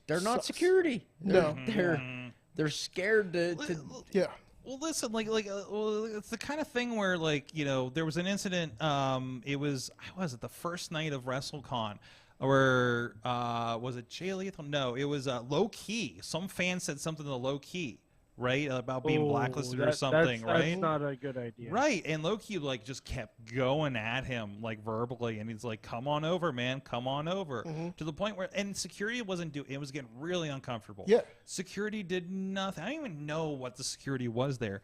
They're not security. No. They're scared to yeah. Well, listen, it's the kind of thing where, there was an incident. It was the first night of WrestleCon, where was it Jay Lethal? No, it was Low Key. Some fan said something to Low Key, right, about being blacklisted or something, right? That's not a good idea. Right, and Low Key just kept going at him verbally, and he's like, "Come on over, man, come on over." To the point where, and security wasn't doing. It was getting really uncomfortable. Yeah, security did nothing. I don't even know what the security was there.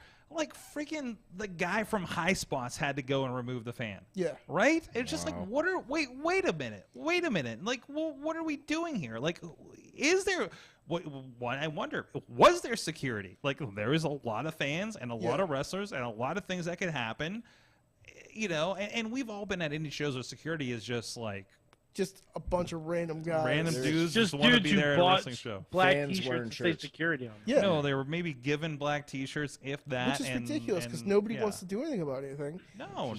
Freaking the guy from High Spots had to go and remove the fan. Yeah, right. It's just wait a minute. What are we doing here? Is there? What I wonder, was there security? There is a lot of fans and a lot of wrestlers and a lot of things that could happen, and we've all been at indie shows where security is just a bunch of random guys. Random dudes just want to be there at a wrestling show. Black T-shirts that say security on them. Yeah. No, they were maybe given black T-shirts, if that. Which is ridiculous, because nobody wants to do anything about anything. No.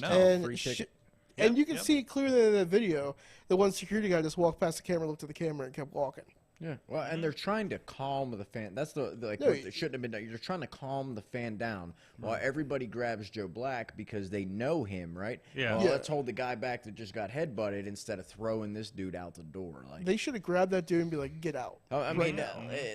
And you can see clearly in that video, the one security guy just walked past the camera, looked at the camera, and kept walking. Yeah, well, and they're trying to calm the fan. That's what they shouldn't have been done. You're trying to calm the fan down while everybody grabs Joe Black because they know him, right? Yeah. Well, let's hold the guy back that just got headbutted instead of throwing this dude out the door. They should have grabbed that dude and be like, "Get out!" I mean,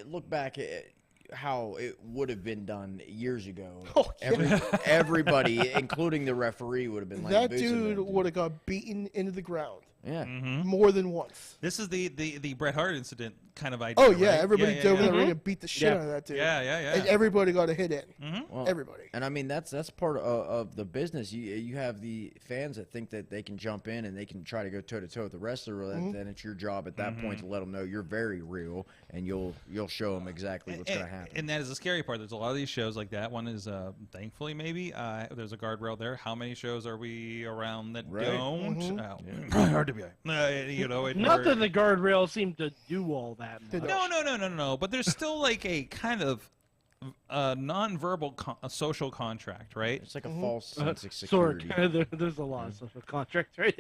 look back at how it would have been done years ago. Oh, yeah. Everybody, including the referee, would have been like, that dude would have got beaten into the ground. Yeah, more than once. This is the Bret Hart incident kind of idea. Oh yeah, right? everybody dove in the ring and beat the shit out of that dude. Yeah. And everybody got a hit in. Well, everybody. And I mean that's part of the business. You have the fans that think that they can jump in and they can try to go toe to toe with the wrestler. Then it's your job at that point to let them know you're very real and you'll show them exactly what's going to happen. And that is the scary part. There's a lot of these shows like that. One is thankfully maybe there's a guardrail there. How many shows are we around that don't? Hard to be. Not that the guardrails seem to do all that much. No. But there's still a kind of non-verbal social contract, right? It's like a false sense of security. Sorg, there's a lot of social contracts, right?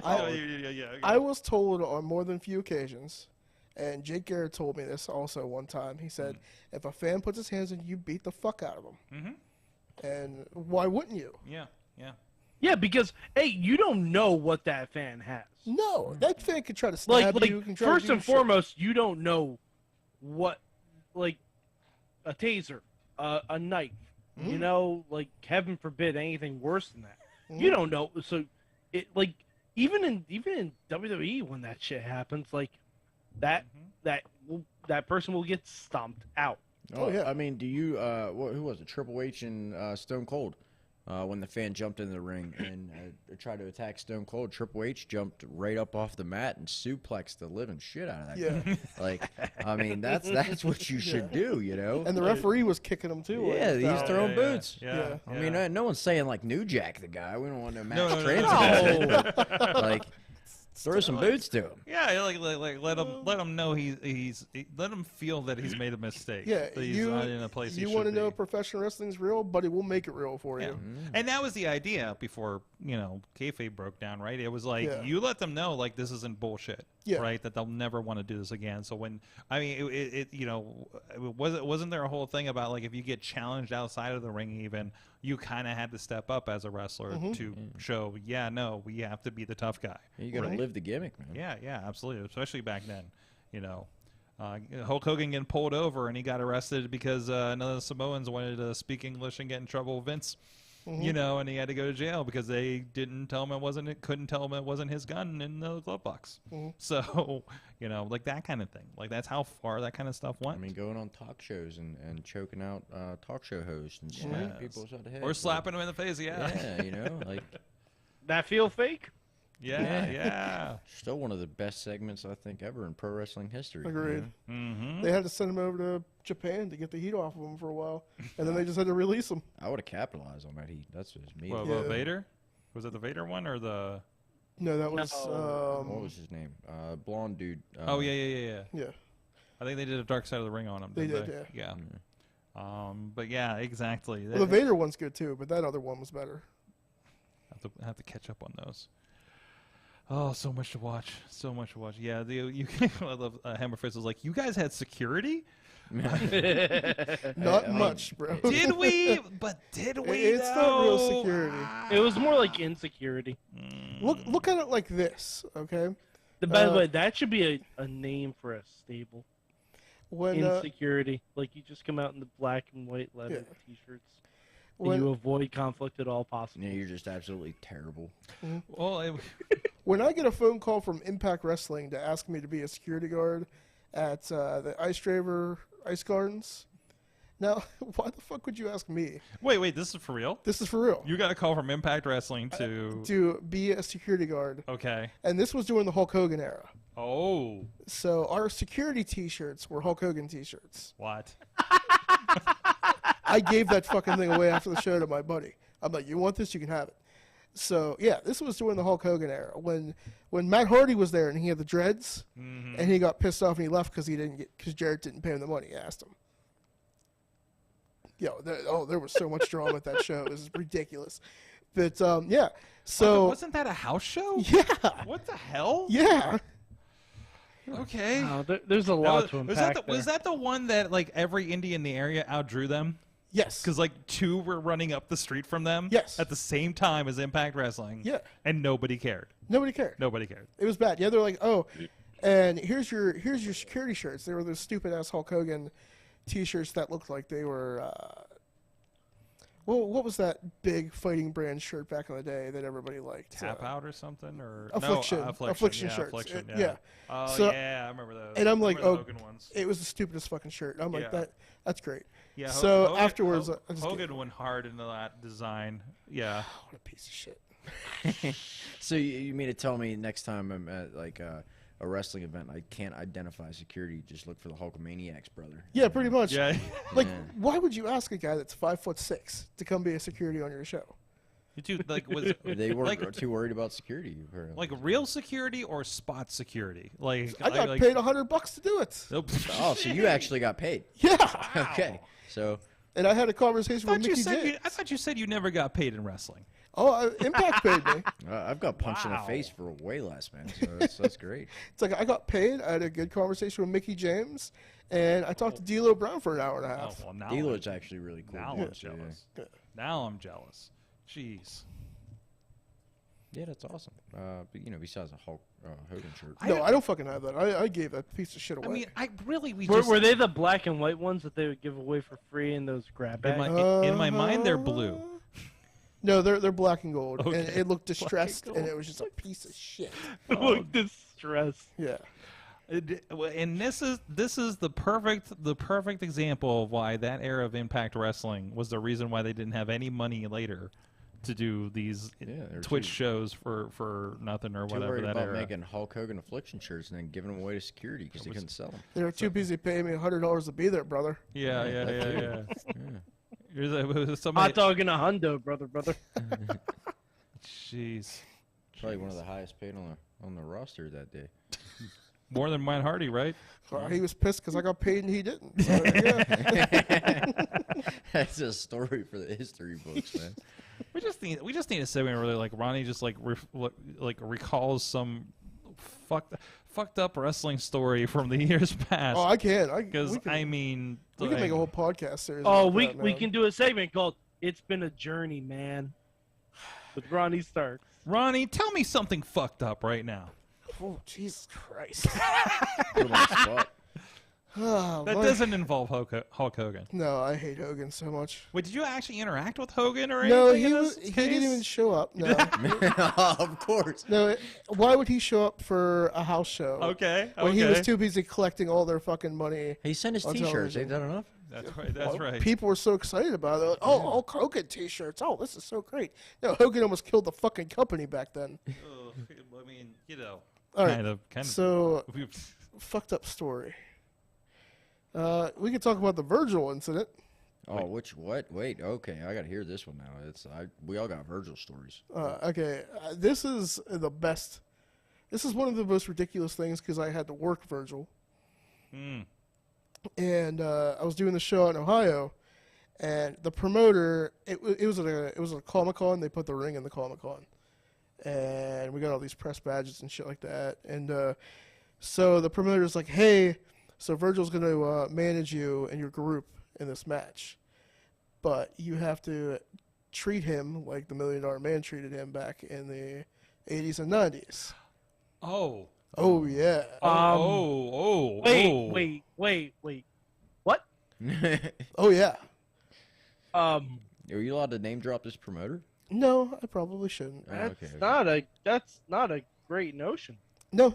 I was told on more than a few occasions, and Jake Garrett told me this also one time. He said, if a fan puts his hands in you, beat the fuck out of him. And why wouldn't you? Yeah, because you don't know what that fan has. No, that fan could try to stab you. First and foremost, you don't know what, a taser, a knife. Heaven forbid anything worse than that. You don't know. So, even in WWE when that shit happens, that person will get stomped out. Oh yeah. I mean, do you who was it? Triple H and Stone Cold. When the fan jumped in the ring and tried to attack Stone Cold, Triple H jumped right up off the mat and suplexed the living shit out of that guy. I mean, that's what you should do, And the referee was kicking him too. Yeah, he's throwing boots. Yeah. I mean, no one's saying New Jack the guy. We don't want no Max Transit. Throw some boots to him. Yeah, let him know he's let him feel that he's made a mistake. Yeah, that he's not in a place he you should want to be. know professional wrestling's real, buddy? We'll make it real for you. And that was the idea before kayfabe broke down, right? It was you let them know this isn't bullshit, right? That they'll never want to do this again. So when wasn't there a whole thing about if you get challenged outside of the ring, even you kind of had to step up as a wrestler to show, we have to be the tough guy. You got to live the gimmick, man. Yeah, absolutely. Especially back then, Hulk Hogan getting pulled over and he got arrested because none of the Samoans wanted to speak English and get in trouble with Vince. you know, and he had to go to jail because they couldn't tell him it wasn't his gun in the glove box. So, you know, like that kind of thing. Like that's how far that kind of stuff went. I mean, going on talk shows and choking out talk show hosts and smacking people upside the head. Or slapping them in the face, Yeah, you know, like. That feel fake? Yeah. Still one of the best segments, I think, ever in pro wrestling history. Agreed. Mm-hmm. They had to send him over to Japan to get the heat off of him for a while, and then they just had to release him. I would have capitalized on that heat. That's just me. What, Vader? Was it the Vader one or the? No, that was. What was his name? Blonde dude. Oh yeah. Yeah. I think they did a Dark Side of the Ring on him. They didn't did, yeah. But yeah, exactly. Well, the Vader one's good too, but that other one was better. I have to catch up on those. Oh, so much to watch. So much to watch. Yeah, I love Hammerfist was like, you guys had security? Not much, bro. Did we? But did we? It's not real security. It was more like insecurity. Look at it like this, okay? By the way, that should be a name for a stable. When Insecurity. Like you just come out in the black and white leather t-shirts. And When- you avoid conflict at all possible. Yeah, you're just absolutely terrible. Well, when I get a phone call from Impact Wrestling to ask me to be a security guard at the Ice Draver Ice Gardens, now, why the fuck would you ask me? Wait, this is for real? This is for real. You got a call from Impact Wrestling to be a security guard. Okay. And this was during the Hulk Hogan era. Oh. So our security T-shirts were Hulk Hogan T-shirts. What? I gave that fucking thing away after the show to my buddy. I'm like, you want this? You can have it. So yeah, this was during the Hulk Hogan era when Matt Hardy was there and he had the dreads, and he got pissed off and he left because Jarrett didn't pay him the money he asked him. Yo, there was so much drama at that show. It was ridiculous. But yeah, so wasn't that a house show? Yeah. What the hell? Yeah. Okay. Wow, there's a lot to unpack was that the one that like every indie in the area outdrew them? Yes. Because like two were running up the street from them. Yes. At the same time as Impact Wrestling. Yeah. And nobody cared. Nobody cared. Nobody cared. It was bad. Yeah, they're like, oh, and here's your security shirts. They were those stupid ass Hulk Hogan T-shirts that looked like they were. Well, what was that big fighting brand shirt back in the day that everybody liked? Tap Out or something or Affliction. No, Affliction yeah, shirts. Affliction, Yeah. Oh So- yeah, I remember those. And I'm like, remember oh, the Hogan ones. it was the stupidest fucking shirt. I'm like, Yeah. that's great. Yeah. So Hogan, afterwards, I just Hogan went hard into that design. Yeah. What a piece of shit. So you mean to tell me next time I'm at like a wrestling event, I can't identify security? Just look for the Hulkamaniacs, brother. Yeah, pretty much. Yeah. Like, Yeah. why would you ask a guy that's 5'6" to come be a security on your show? Dude, like was They weren't like, too worried about security. Apparently. like real security or spot security? Like I got like, paid $100 to do it. Oh, so you actually got paid? Yeah. Okay, so. And I had a conversation with Mickey James. I thought you said you never got paid in wrestling. Oh, Impact paid me. I've got punched in the face for way less, man. So that's great. It's like I got paid. I had a good conversation with Mickey James, and I talked to D'Lo Brown for an hour and a half. Oh, well, now D'Lo's actually really cool. Now dude, I'm so, jealous. Yeah. Now I'm jealous. Jeez. Yeah, that's awesome. But besides a Hulk Hogan shirt. No, I don't fucking have that. I gave that piece of shit away. I mean, I really Were they the black and white ones that they would give away for free in those grab bags? in my mind they're blue. No, they're black and gold, and Okay. it looked distressed, and it was just a piece of shit. Look, distress. Yeah. And this is the perfect example of why that era of Impact Wrestling was the reason why they didn't have any money later to do these they're Twitch too- shows for nothing or Too whatever worried that about era. making Hulk Hogan Affliction shirts and then giving them away to security because they couldn't sell them. They were too busy paying me $100 to be there, brother. Yeah. Hot Somebody, dog in a hundo, brother. jeez, Probably one of the highest paid on the roster that day. more than Matt Hardy, right? He was pissed because I got paid and he didn't. So, yeah. That's a story for the history books, man. We just need a segment where like Ronnie just like recalls some fucked up wrestling story from the years past. Oh, I can. Because I mean, we can make a whole podcast series. Oh, about we that, we man. can do a segment called "It's Been a Journey, Man," with Ronnie Starks. Ronnie, tell me something fucked up right now. Oh, Jesus Christ. Put 'em on the spot. Oh, That doesn't involve Hulk Hogan. No, I hate Hogan so much. Wait, did you actually interact with Hogan or No, anything? he didn't even show up. No, of course. No, why would he show up for a house show? Okay, When he was okay. too busy collecting all their fucking money. He sent his on T-shirts. television. Ain't that enough? That's right. That's right. People were so excited about it. They're like, oh, Hulk Hogan T-shirts. Oh, this is so great. No, Hogan almost killed the fucking company back then. Oh, I mean, you know, All right. kind of. So, fucked up story. We could talk about the Virgil incident. Oh, what? Wait, okay, I gotta hear this one now. We all got Virgil stories. Okay, this is the best. This is one of the most ridiculous things because I had to work Virgil. And I was doing the show in Ohio, and the promoter, it was a Comic-Con. They put the ring in the Comic-Con, and we got all these press badges and shit like that. And so the promoter's like, hey, so Virgil's going to manage you and your group in this match, but you have to treat him like the $1 Million Man treated him back in the 80s and 90s. Oh. Oh, yeah. Wait. What? Oh, yeah. Are you allowed to name drop this promoter? No, I probably shouldn't. That's not a great notion. No.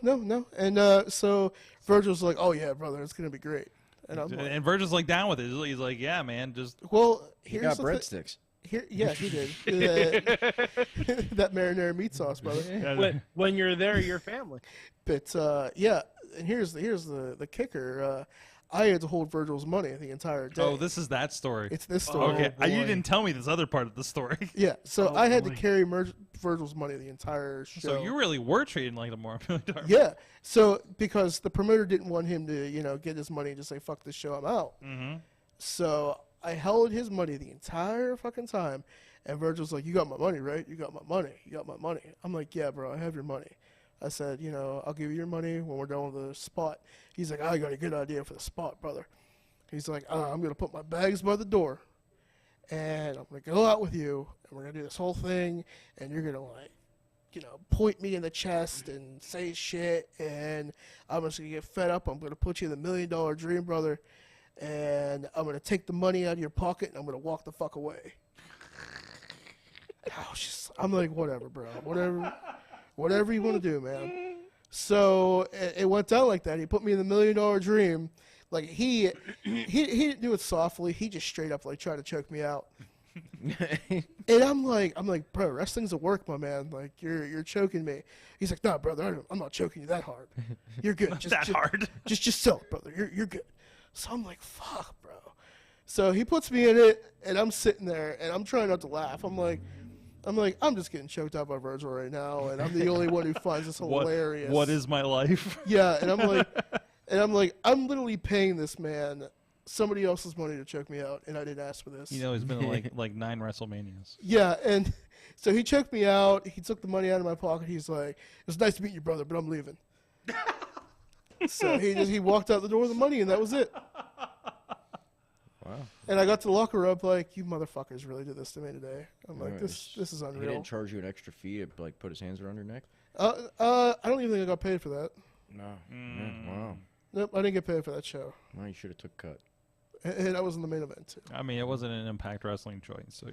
And so Virgil's like, oh, yeah, brother, it's going to be great. And I'm like, And Virgil's like down with it. He's like, yeah, man, just. well, He here's got the breadsticks. Yeah, he did. That marinara meat sauce, brother. When you're there, you're family. But yeah, and here's the kicker. I had to hold Virgil's money the entire day. Oh, this is that story. It's this story. Okay, you didn't tell me this other part of the story. Yeah, so I had to carry Virgil's money the entire show. So you really were treating like the more $1 Million. Yeah, so because the promoter didn't want him to, get his money and just say, fuck this show, I'm out. Mm-hmm. So I held his money the entire fucking time, and Virgil's like, you got my money, right? You got my money. You got my money. I'm like, yeah, bro, I have your money. I said, I'll give you your money when we're done with the spot. He's like, I got a good idea for the spot, brother. He's like, I'm going to put my bags by the door, and I'm going to go out with you, and we're going to do this whole thing, and you're going to, point me in the chest and say shit, and I'm just going to get fed up. I'm going to put you in the $1 Million Dream, brother, and I'm going to take the money out of your pocket, and I'm going to walk the fuck away. I'm like, whatever, bro. Whatever you want to do, man. So it went down like that. He put me in the $1 Million Dream. Like he didn't do it softly. He just straight up tried to choke me out. And I'm like, bro, wrestling's a work, my man. Like you're choking me. He's like, no, brother, I'm not choking you that hard. You're good. hard. Just sell it, brother. You're good. So I'm like, fuck, bro. So he puts me in it, and I'm sitting there, and I'm trying not to laugh. I'm just getting choked out by Virgil right now, and I'm the only one who finds this hilarious. What is my life? Yeah, and I'm like, I'm literally paying this man somebody else's money to choke me out, and I didn't ask for this. He's been in like 9 WrestleManias. Yeah, and so he choked me out. He took the money out of my pocket. He's like, it was nice to meet you, brother, but I'm leaving. So he walked out the door with the money, and that was it. Wow. And I got to the locker room like, you motherfuckers really did this to me today. I'm like, this is unreal. He didn't charge you an extra fee to put his hands around your neck? I don't even think I got paid for that. No. Yeah, wow. Nope, I didn't get paid for that show. Well, you should have took a cut. And I was in the main event too. I mean, it wasn't an Impact Wrestling choice, so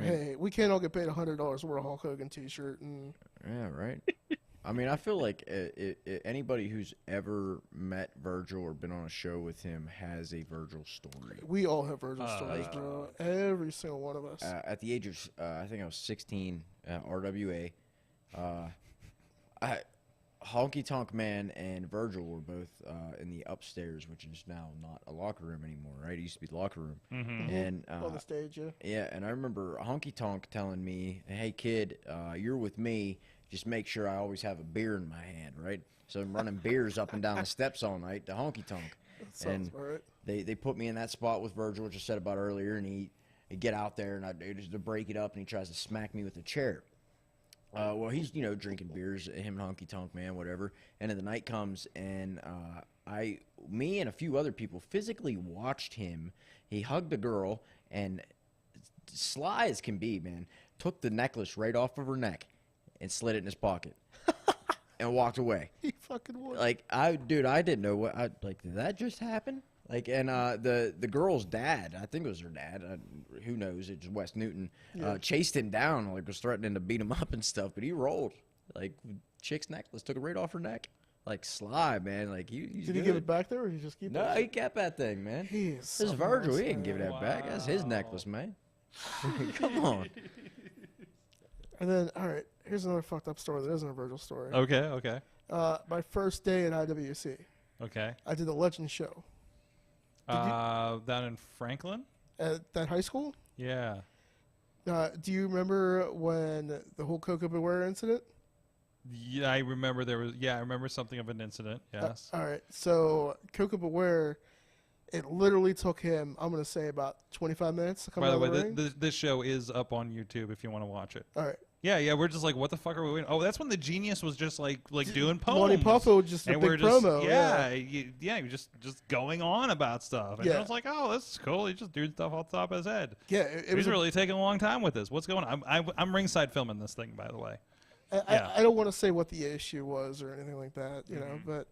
Hey, we can't all get paid $100 for a Hulk Hogan T-shirt. And yeah, right. I mean, I feel like anybody who's ever met Virgil or been on a show with him has a Virgil story. We all have Virgil stories, bro. Every single one of us. At the age of, I think I was 16, RWA, Honky Tonk Man and Virgil were both in the upstairs, which is now not a locker room anymore, right? It used to be the locker room. Mm-hmm. And on the stage, yeah. Yeah, and I remember Honky Tonk telling me, hey, kid, you're with me. Just make sure I always have a beer in my hand, right? So I'm running beers up and down the steps all night to Honky Tonk. That sounds all right. They put me in that spot with Virgil, which I said about earlier, and he get out there, and I just to break it up, and he tries to smack me with a chair. Well, he's, drinking beers, him and Honky Tonk Man, whatever, and then the night comes, and me and a few other people physically watched him. He hugged a girl, and sly as can be, man, took the necklace right off of her neck and slid it in his pocket. and walked away. He fucking would. Like, I didn't know what, did that just happen? Like, and the girl's dad, I think it was her dad, who knows, it's Wes Newton, chased him down, like, was threatening to beat him up and stuff, but he rolled. Like, chick's necklace, took it right off her neck. Like, sly, man. Like, he's Did good. he give it back there, or did he just keep it? No, he kept that thing, man. This is Virgil. He didn't give that back. That's his necklace, man. Come on. And then, all right, here's another fucked up story that isn't a Virgil story. Okay. My first day at IWC. Okay. I did the Legend show. Down in Franklin? At that high school? Yeah. Do you remember when the whole Coco Beware incident? Yeah, I remember I remember something of an incident, yes. All right, so Coco Beware, it literally took him, I'm going to say, about 25 minutes to come By out the of way, the ring. this show is up on YouTube if you want to watch it. All right. Yeah, we're just like, what the fuck are we waiting? Oh, that's when the Genius was just like doing poems. Lonnie Poffo just a and big we're just, promo. you're just going on about stuff. And I was like, oh, this is cool. He's just doing stuff off the top of his head. Yeah, it He's was really taking a long time with this. What's going on? I'm ringside filming this thing, by the way. I don't want to say what the issue was or anything like that, you Mm-hmm. know,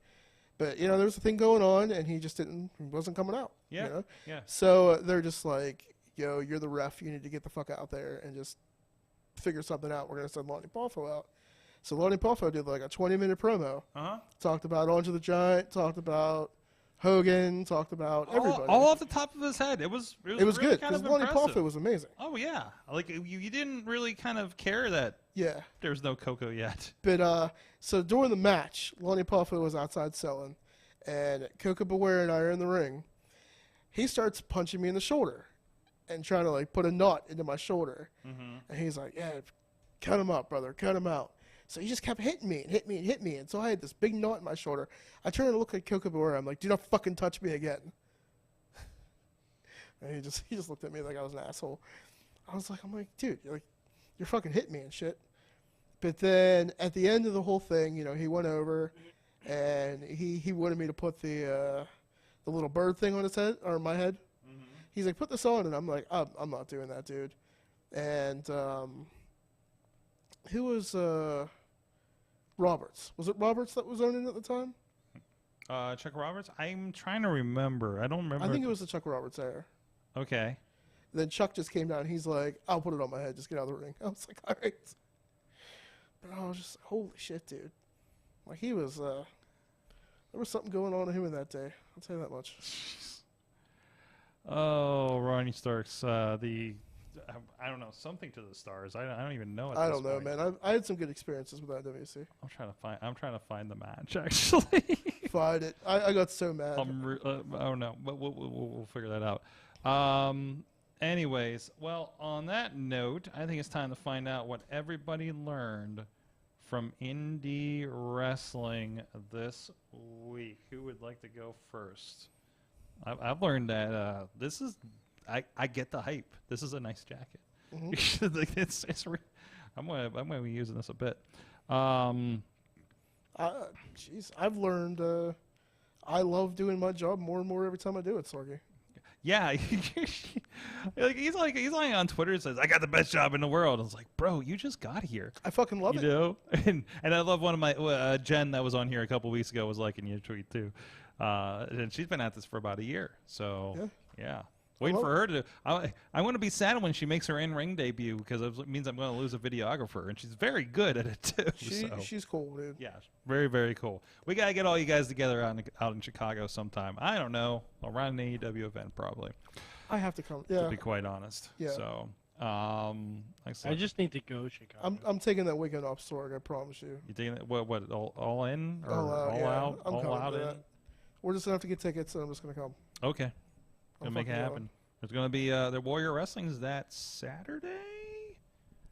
but you know, there was a thing going on, and he wasn't coming out. Yeah, You know? yeah. So they're just like, yo, you're the ref. You need to get the fuck out there and just figure something out. We're gonna send Lonnie Poffo out. So Lonnie Poffo did like a 20-minute promo. Talked about Andre the Giant. Talked about Hogan. Talked about everybody. All off the top of his head. It was It was really good kind because of Lonnie impressive. Poffo was amazing. Oh yeah, like you didn't really kind of care that there's no Coco yet. But so during the match, Lonnie Poffo was outside selling, and Coco Beware and I are in the ring. He starts punching me in the shoulder and trying to like put a knot into my shoulder. And he's like, yeah, cut him out, brother, cut him out. So he just kept hitting me and hit me and hit me. And so I had this big knot in my shoulder. I turned to look at Coco Beware. I'm like, do not fucking touch me again. And he just looked at me like I was an asshole. I'm like, dude, you're fucking hitting me and shit. But then at the end of the whole thing, you know, he went over and he wanted me to put the little bird thing on his head or my head. He's like, put this on, and I'm like, I'm not doing that, dude. And who was Roberts? Was it Roberts that was owning at the time? Chuck Roberts? I'm trying to remember. I don't remember. I think it was the Chuck Roberts era. Okay. Then Chuck just came down, and he's like, I'll put it on my head. Just get out of the ring. I was like, all right. But I was just, holy shit, dude. Like, he was, there was something going on with him in that day. I'll tell you that much. Oh, Ronnie Starks, I don't know, something to the stars. I don't even know. I don't know, man. I had some good experiences with that WC. I'm trying to find the match actually. Find it. I got so mad. Oh no, but we'll figure that out. Anyways, well, on that note, I think it's time to find out what everybody learned from indie wrestling this week. Who would like to go first? I've learned that this is I get the hype. This is a nice jacket. I'm gonna be using this a bit. Jeez, I've learned. I love doing my job more and more every time I do it, Sorg. Yeah, like he's like on Twitter and says, "I got the best job in the world." I was like, "Bro, you just got here." I fucking love you it. know, and I love one of my Jen that was on here a couple weeks ago was liking your tweet too, and she's been at this for about a year. So yeah. Waiting for her to. I want to be sad when she makes her in-ring debut because it means I'm going to lose a videographer, and she's very good at it too. She's cool, dude. Yeah, very very cool. We gotta get all you guys together out in Chicago sometime. I don't know, around an AEW event probably. I have to come. Yeah. To be quite honest. Yeah. So, I just need to go Chicago. I'm taking that weekend off, Sorg. I promise you. You taking it? What? All in or all out? out? I'm all out to in? that. We're just gonna have to get tickets, and I'm just gonna come. Okay. Gonna make it happen. There's gonna be the Warrior Wrestling's that Saturday.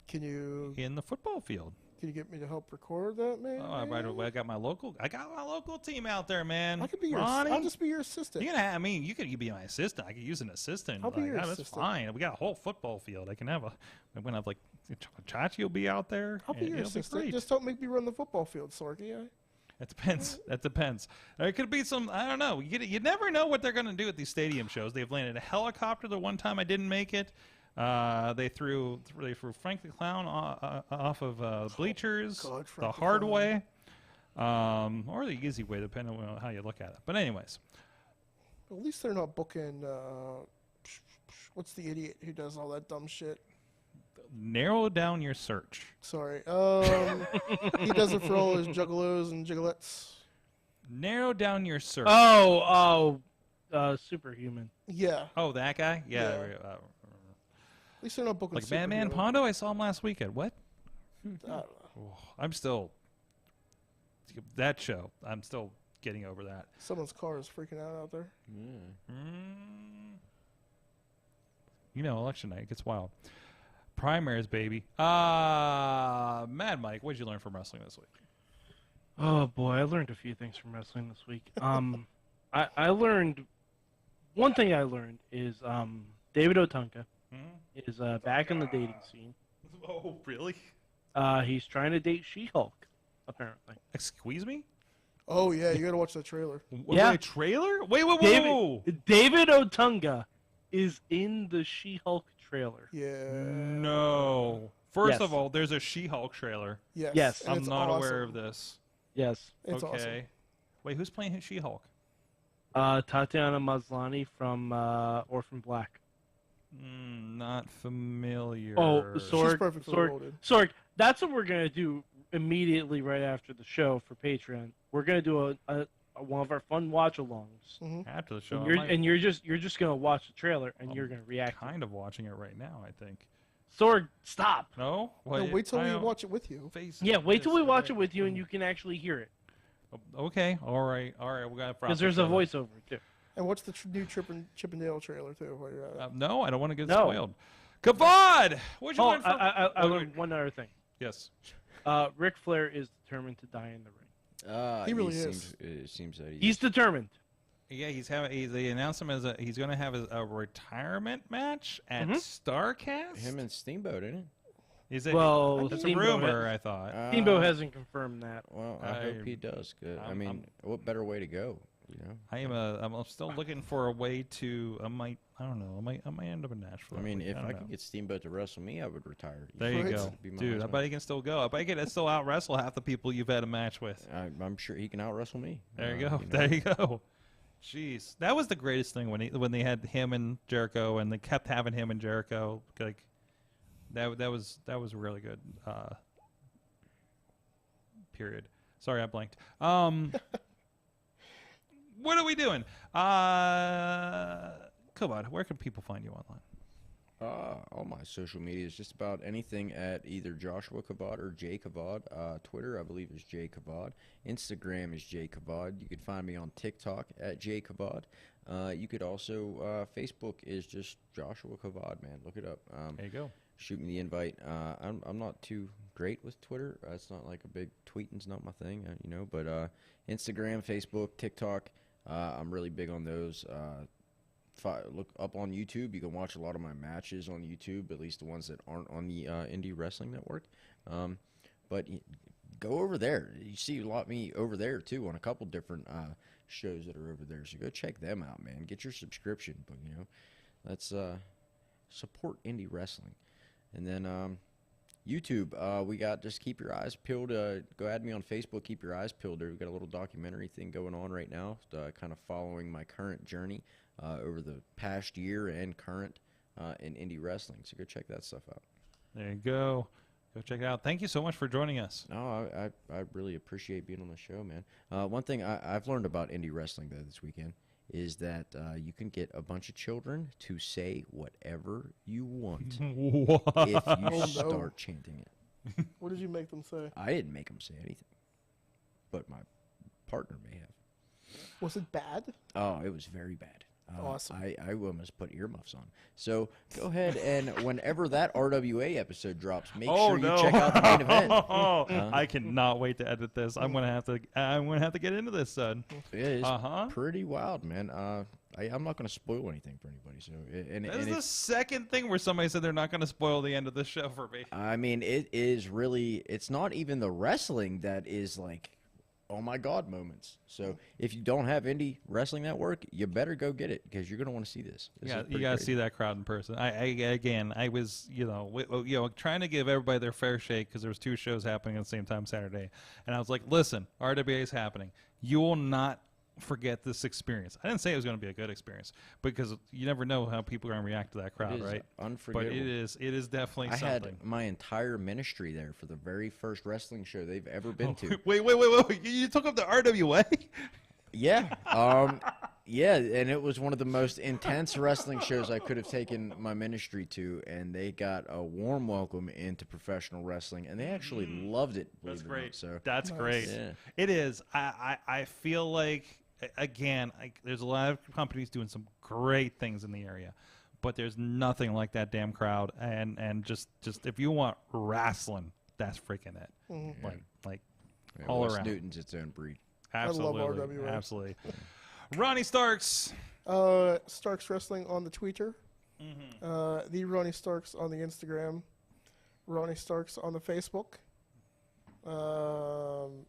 Can you in the football field? Can you get me to help record that, man? Oh, right away. I got my local team out there, man. I could be your. Ronnie. I'll just be your assistant. You're gonna have, you could be my assistant. I could use an assistant. I'll be your That's assistant. fine. We got a whole football field. I'm gonna have like Chachi will be out there. I'll be your assistant. Just don't make me run the football field, Sorg. It depends. That depends. There could be some. I don't know. You never know what they're going to do at these stadium shows. They've landed a helicopter the one time I didn't make it. They threw Frank the Clown off of bleachers the hard way. or the easy way, depending on how you look at it. But anyways, At least they're not booking. What's the idiot who does all that dumb shit? narrow down your search. Sorry. He does it for all his juggalos and jiggalettes. Narrow down your search. Superhuman. Yeah. Oh, that guy? Yeah. At least they're not booking. Like Batman Pondo? I saw him last weekend. What? I don't know. I'm still. That show. I'm still getting over that. Someone's car is freaking out there. You know, election night gets wild. Primaries, baby. Mad Mike, what did you learn from wrestling this week? Oh boy, I learned a few things from wrestling this week. I learned one thing. I learned is David Otunga is back in the dating scene. Oh, really? He's trying to date She-Hulk, apparently. Excuse me? Oh yeah, you gotta watch the trailer. A trailer? Wait, whoa. David Otunga is in the She-Hulk trailer. Yeah. No. First of all, there's a She-Hulk trailer. Yes. I'm not aware of this. Yes. It's okay. awesome. Wait, who's playing She-Hulk? Tatiana Maslany from Orphan Black. Not familiar. Oh, She's perfectly molded. Sorg, that's what we're gonna do immediately right after the show for Patreon. We're gonna do a one of our fun watch-alongs. After the show, And you're just gonna watch the trailer and you're gonna react. Kind of watching it right now, I think. Sorg, stop. No? No, wait till we watch it with you. Yeah, wait till we watch it with you and you can actually hear it. Okay, all right. We got because there's a voiceover too. And what's the new Chip and Dale trailer too? While you're at it? No, I don't want to get spoiled. Kavad! What'd you learn from? I learned one other thing. Yes. Ric Flair is determined to die in the ring. He really is. It seems that He's determined. Yeah, they announced him as he's going to have a retirement match at StarCast. Him and Steamboat, isn't it? Is it? Well, it's a rumor, I thought. Steamboat hasn't confirmed that. Well, I hope he does. I mean, what better way to go? You know, I'm still looking for a way to. I might end up in Nashville. I mean, if I could get Steamboat to wrestle me, I would retire. There you go, dude. I bet he can still go. I bet he can still out wrestle half the people you've had a match with. I'm sure he can out wrestle me. There you go. There you go. Jeez, that was the greatest thing when they had him and Jericho, and they kept having him and Jericho. Like that was really good. Period. Sorry, I blanked. What are we doing? Come on, where can people find you online? All my social media is just about anything at either Joshua Kavad or Jay Kavad. Twitter, I believe, is Jay Kavad. Instagram is Jay Kavad. You can find me on TikTok at Jay Kavad. You could also, Facebook is just Joshua Kavad, man. Look it up. There you go. Shoot me the invite. I'm not too great with Twitter. It's not like a big tweeting's not my thing, but Instagram, Facebook, TikTok, I'm really big on those. Look up on YouTube. You can watch a lot of my matches on YouTube, at least the ones that aren't on the Indie Wrestling Network. But go over there. You see a lot of me over there, too, on a couple different shows that are over there. So go check them out, man. Get your subscription. But, let's support indie wrestling. And then YouTube, we got just keep your eyes peeled. Go add me on Facebook. Keep your eyes peeled. We've got a little documentary thing going on right now, kind of following my current journey over the past year and current in indie wrestling. So go check that stuff out. There you go. Go check it out. Thank you so much for joining us. No, I really appreciate being on the show, man. One thing I've learned about indie wrestling though this weekend is that you can get a bunch of children to say whatever you want if you start chanting it. What did you make them say? I didn't make them say anything, but my partner may have. Was it bad? Oh, it was very bad. Awesome. I almost put earmuffs on. So go ahead and whenever that RWA episode drops, make sure you check out the main event. I cannot wait to edit this. I'm gonna have to get into this, son. It is pretty wild, man. I'm not gonna spoil anything for anybody. So this is the second thing where somebody said they're not gonna spoil the end of the show for me. I mean, it is really. It's not even the wrestling that is like oh my God moments. So if you don't have Indie Wrestling Network, you better go get it because you're going to want to see this. Yeah, you got to see that crowd in person. I was, trying to give everybody their fair shake because there was 2 shows happening at the same time Saturday, and I was like, listen, RWA is happening. You will not forget this experience. I didn't say it was going to be a good experience because you never know how people are going to react to that crowd, right? Unforgettable. But it is definitely something. I had my entire ministry there for the very first wrestling show they've ever been to. Wait! You took up the RWA? Yeah. Yeah, and it was one of the most intense wrestling shows I could have taken my ministry to, and they got a warm welcome into professional wrestling, and they actually loved it. That's great. So that's great. Yeah. It is. I feel like, again, there's a lot of companies doing some great things in the area, but there's nothing like that damn crowd. And just if you want wrestling, that's freaking it. Mm-hmm. Like Yeah, all West around. Newton's its own breed. Absolutely. I love RWA. Absolutely. Ronnie Starks. Starks Wrestling on the Twitter. The Ronnie Starks on the Instagram. Ronnie Starks on the Facebook.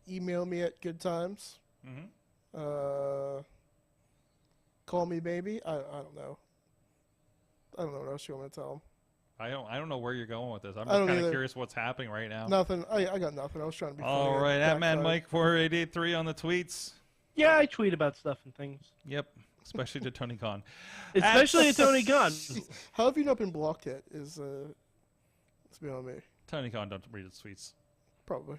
Email me at good times. Call me baby. I don't know. I don't know what else you want me to tell them. I don't know where you're going with this. I'm just kind of curious what's happening right now. Nothing. I got nothing. I was trying to be funny. All right, at Man Mike 4883 on the tweets. Yeah, I tweet about stuff and things. Yep, especially to Tony Khan. Especially to Tony Khan. How have you not been blocked yet? Is it's beyond me. Tony Khan don't read his tweets. Probably.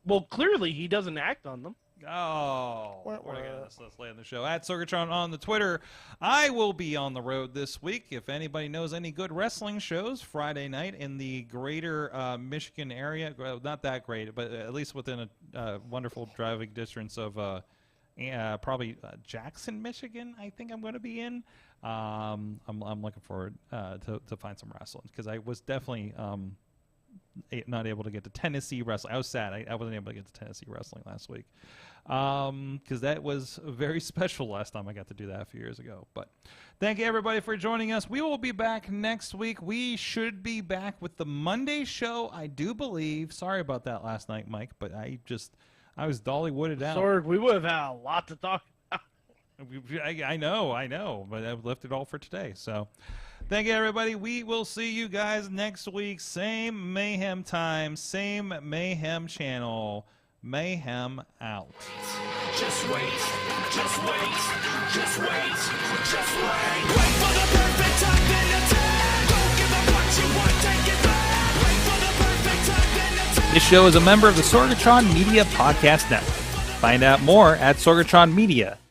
Well, clearly he doesn't act on them. Oh, let's lay on the show. At Sorgatron on the Twitter. I will be on the road this week. If anybody knows any good wrestling shows, Friday night in the greater Michigan area, well, not that great, but at least within a wonderful driving distance of probably Jackson, Michigan, I think I'm going to be in. I'm looking forward to find some wrestling because I was definitely not able to get to Tennessee wrestling. I was sad. I wasn't able to get to Tennessee wrestling last week because that was very special last time I got to do that a few years ago. But thank you, everybody, for joining us. We will be back next week. We should be back with the Monday show, I do believe. Sorry about that last night, Mike, but I was dolly-wooded out. Sorg, we would have had a lot to talk about. I know, but I've left it all for today. So thank you, everybody. We will see you guys next week. Same Mayhem time, same Mayhem channel. Mayhem out. Just wait, just wait, just wait, just wait. Wait for the perfect time, then attack. Don't give up what you want, take it back. Wait for the perfect time, then attack. This show is a member of the Sorgatron Media Podcast Network. Find out more at sorgatronmedia.com.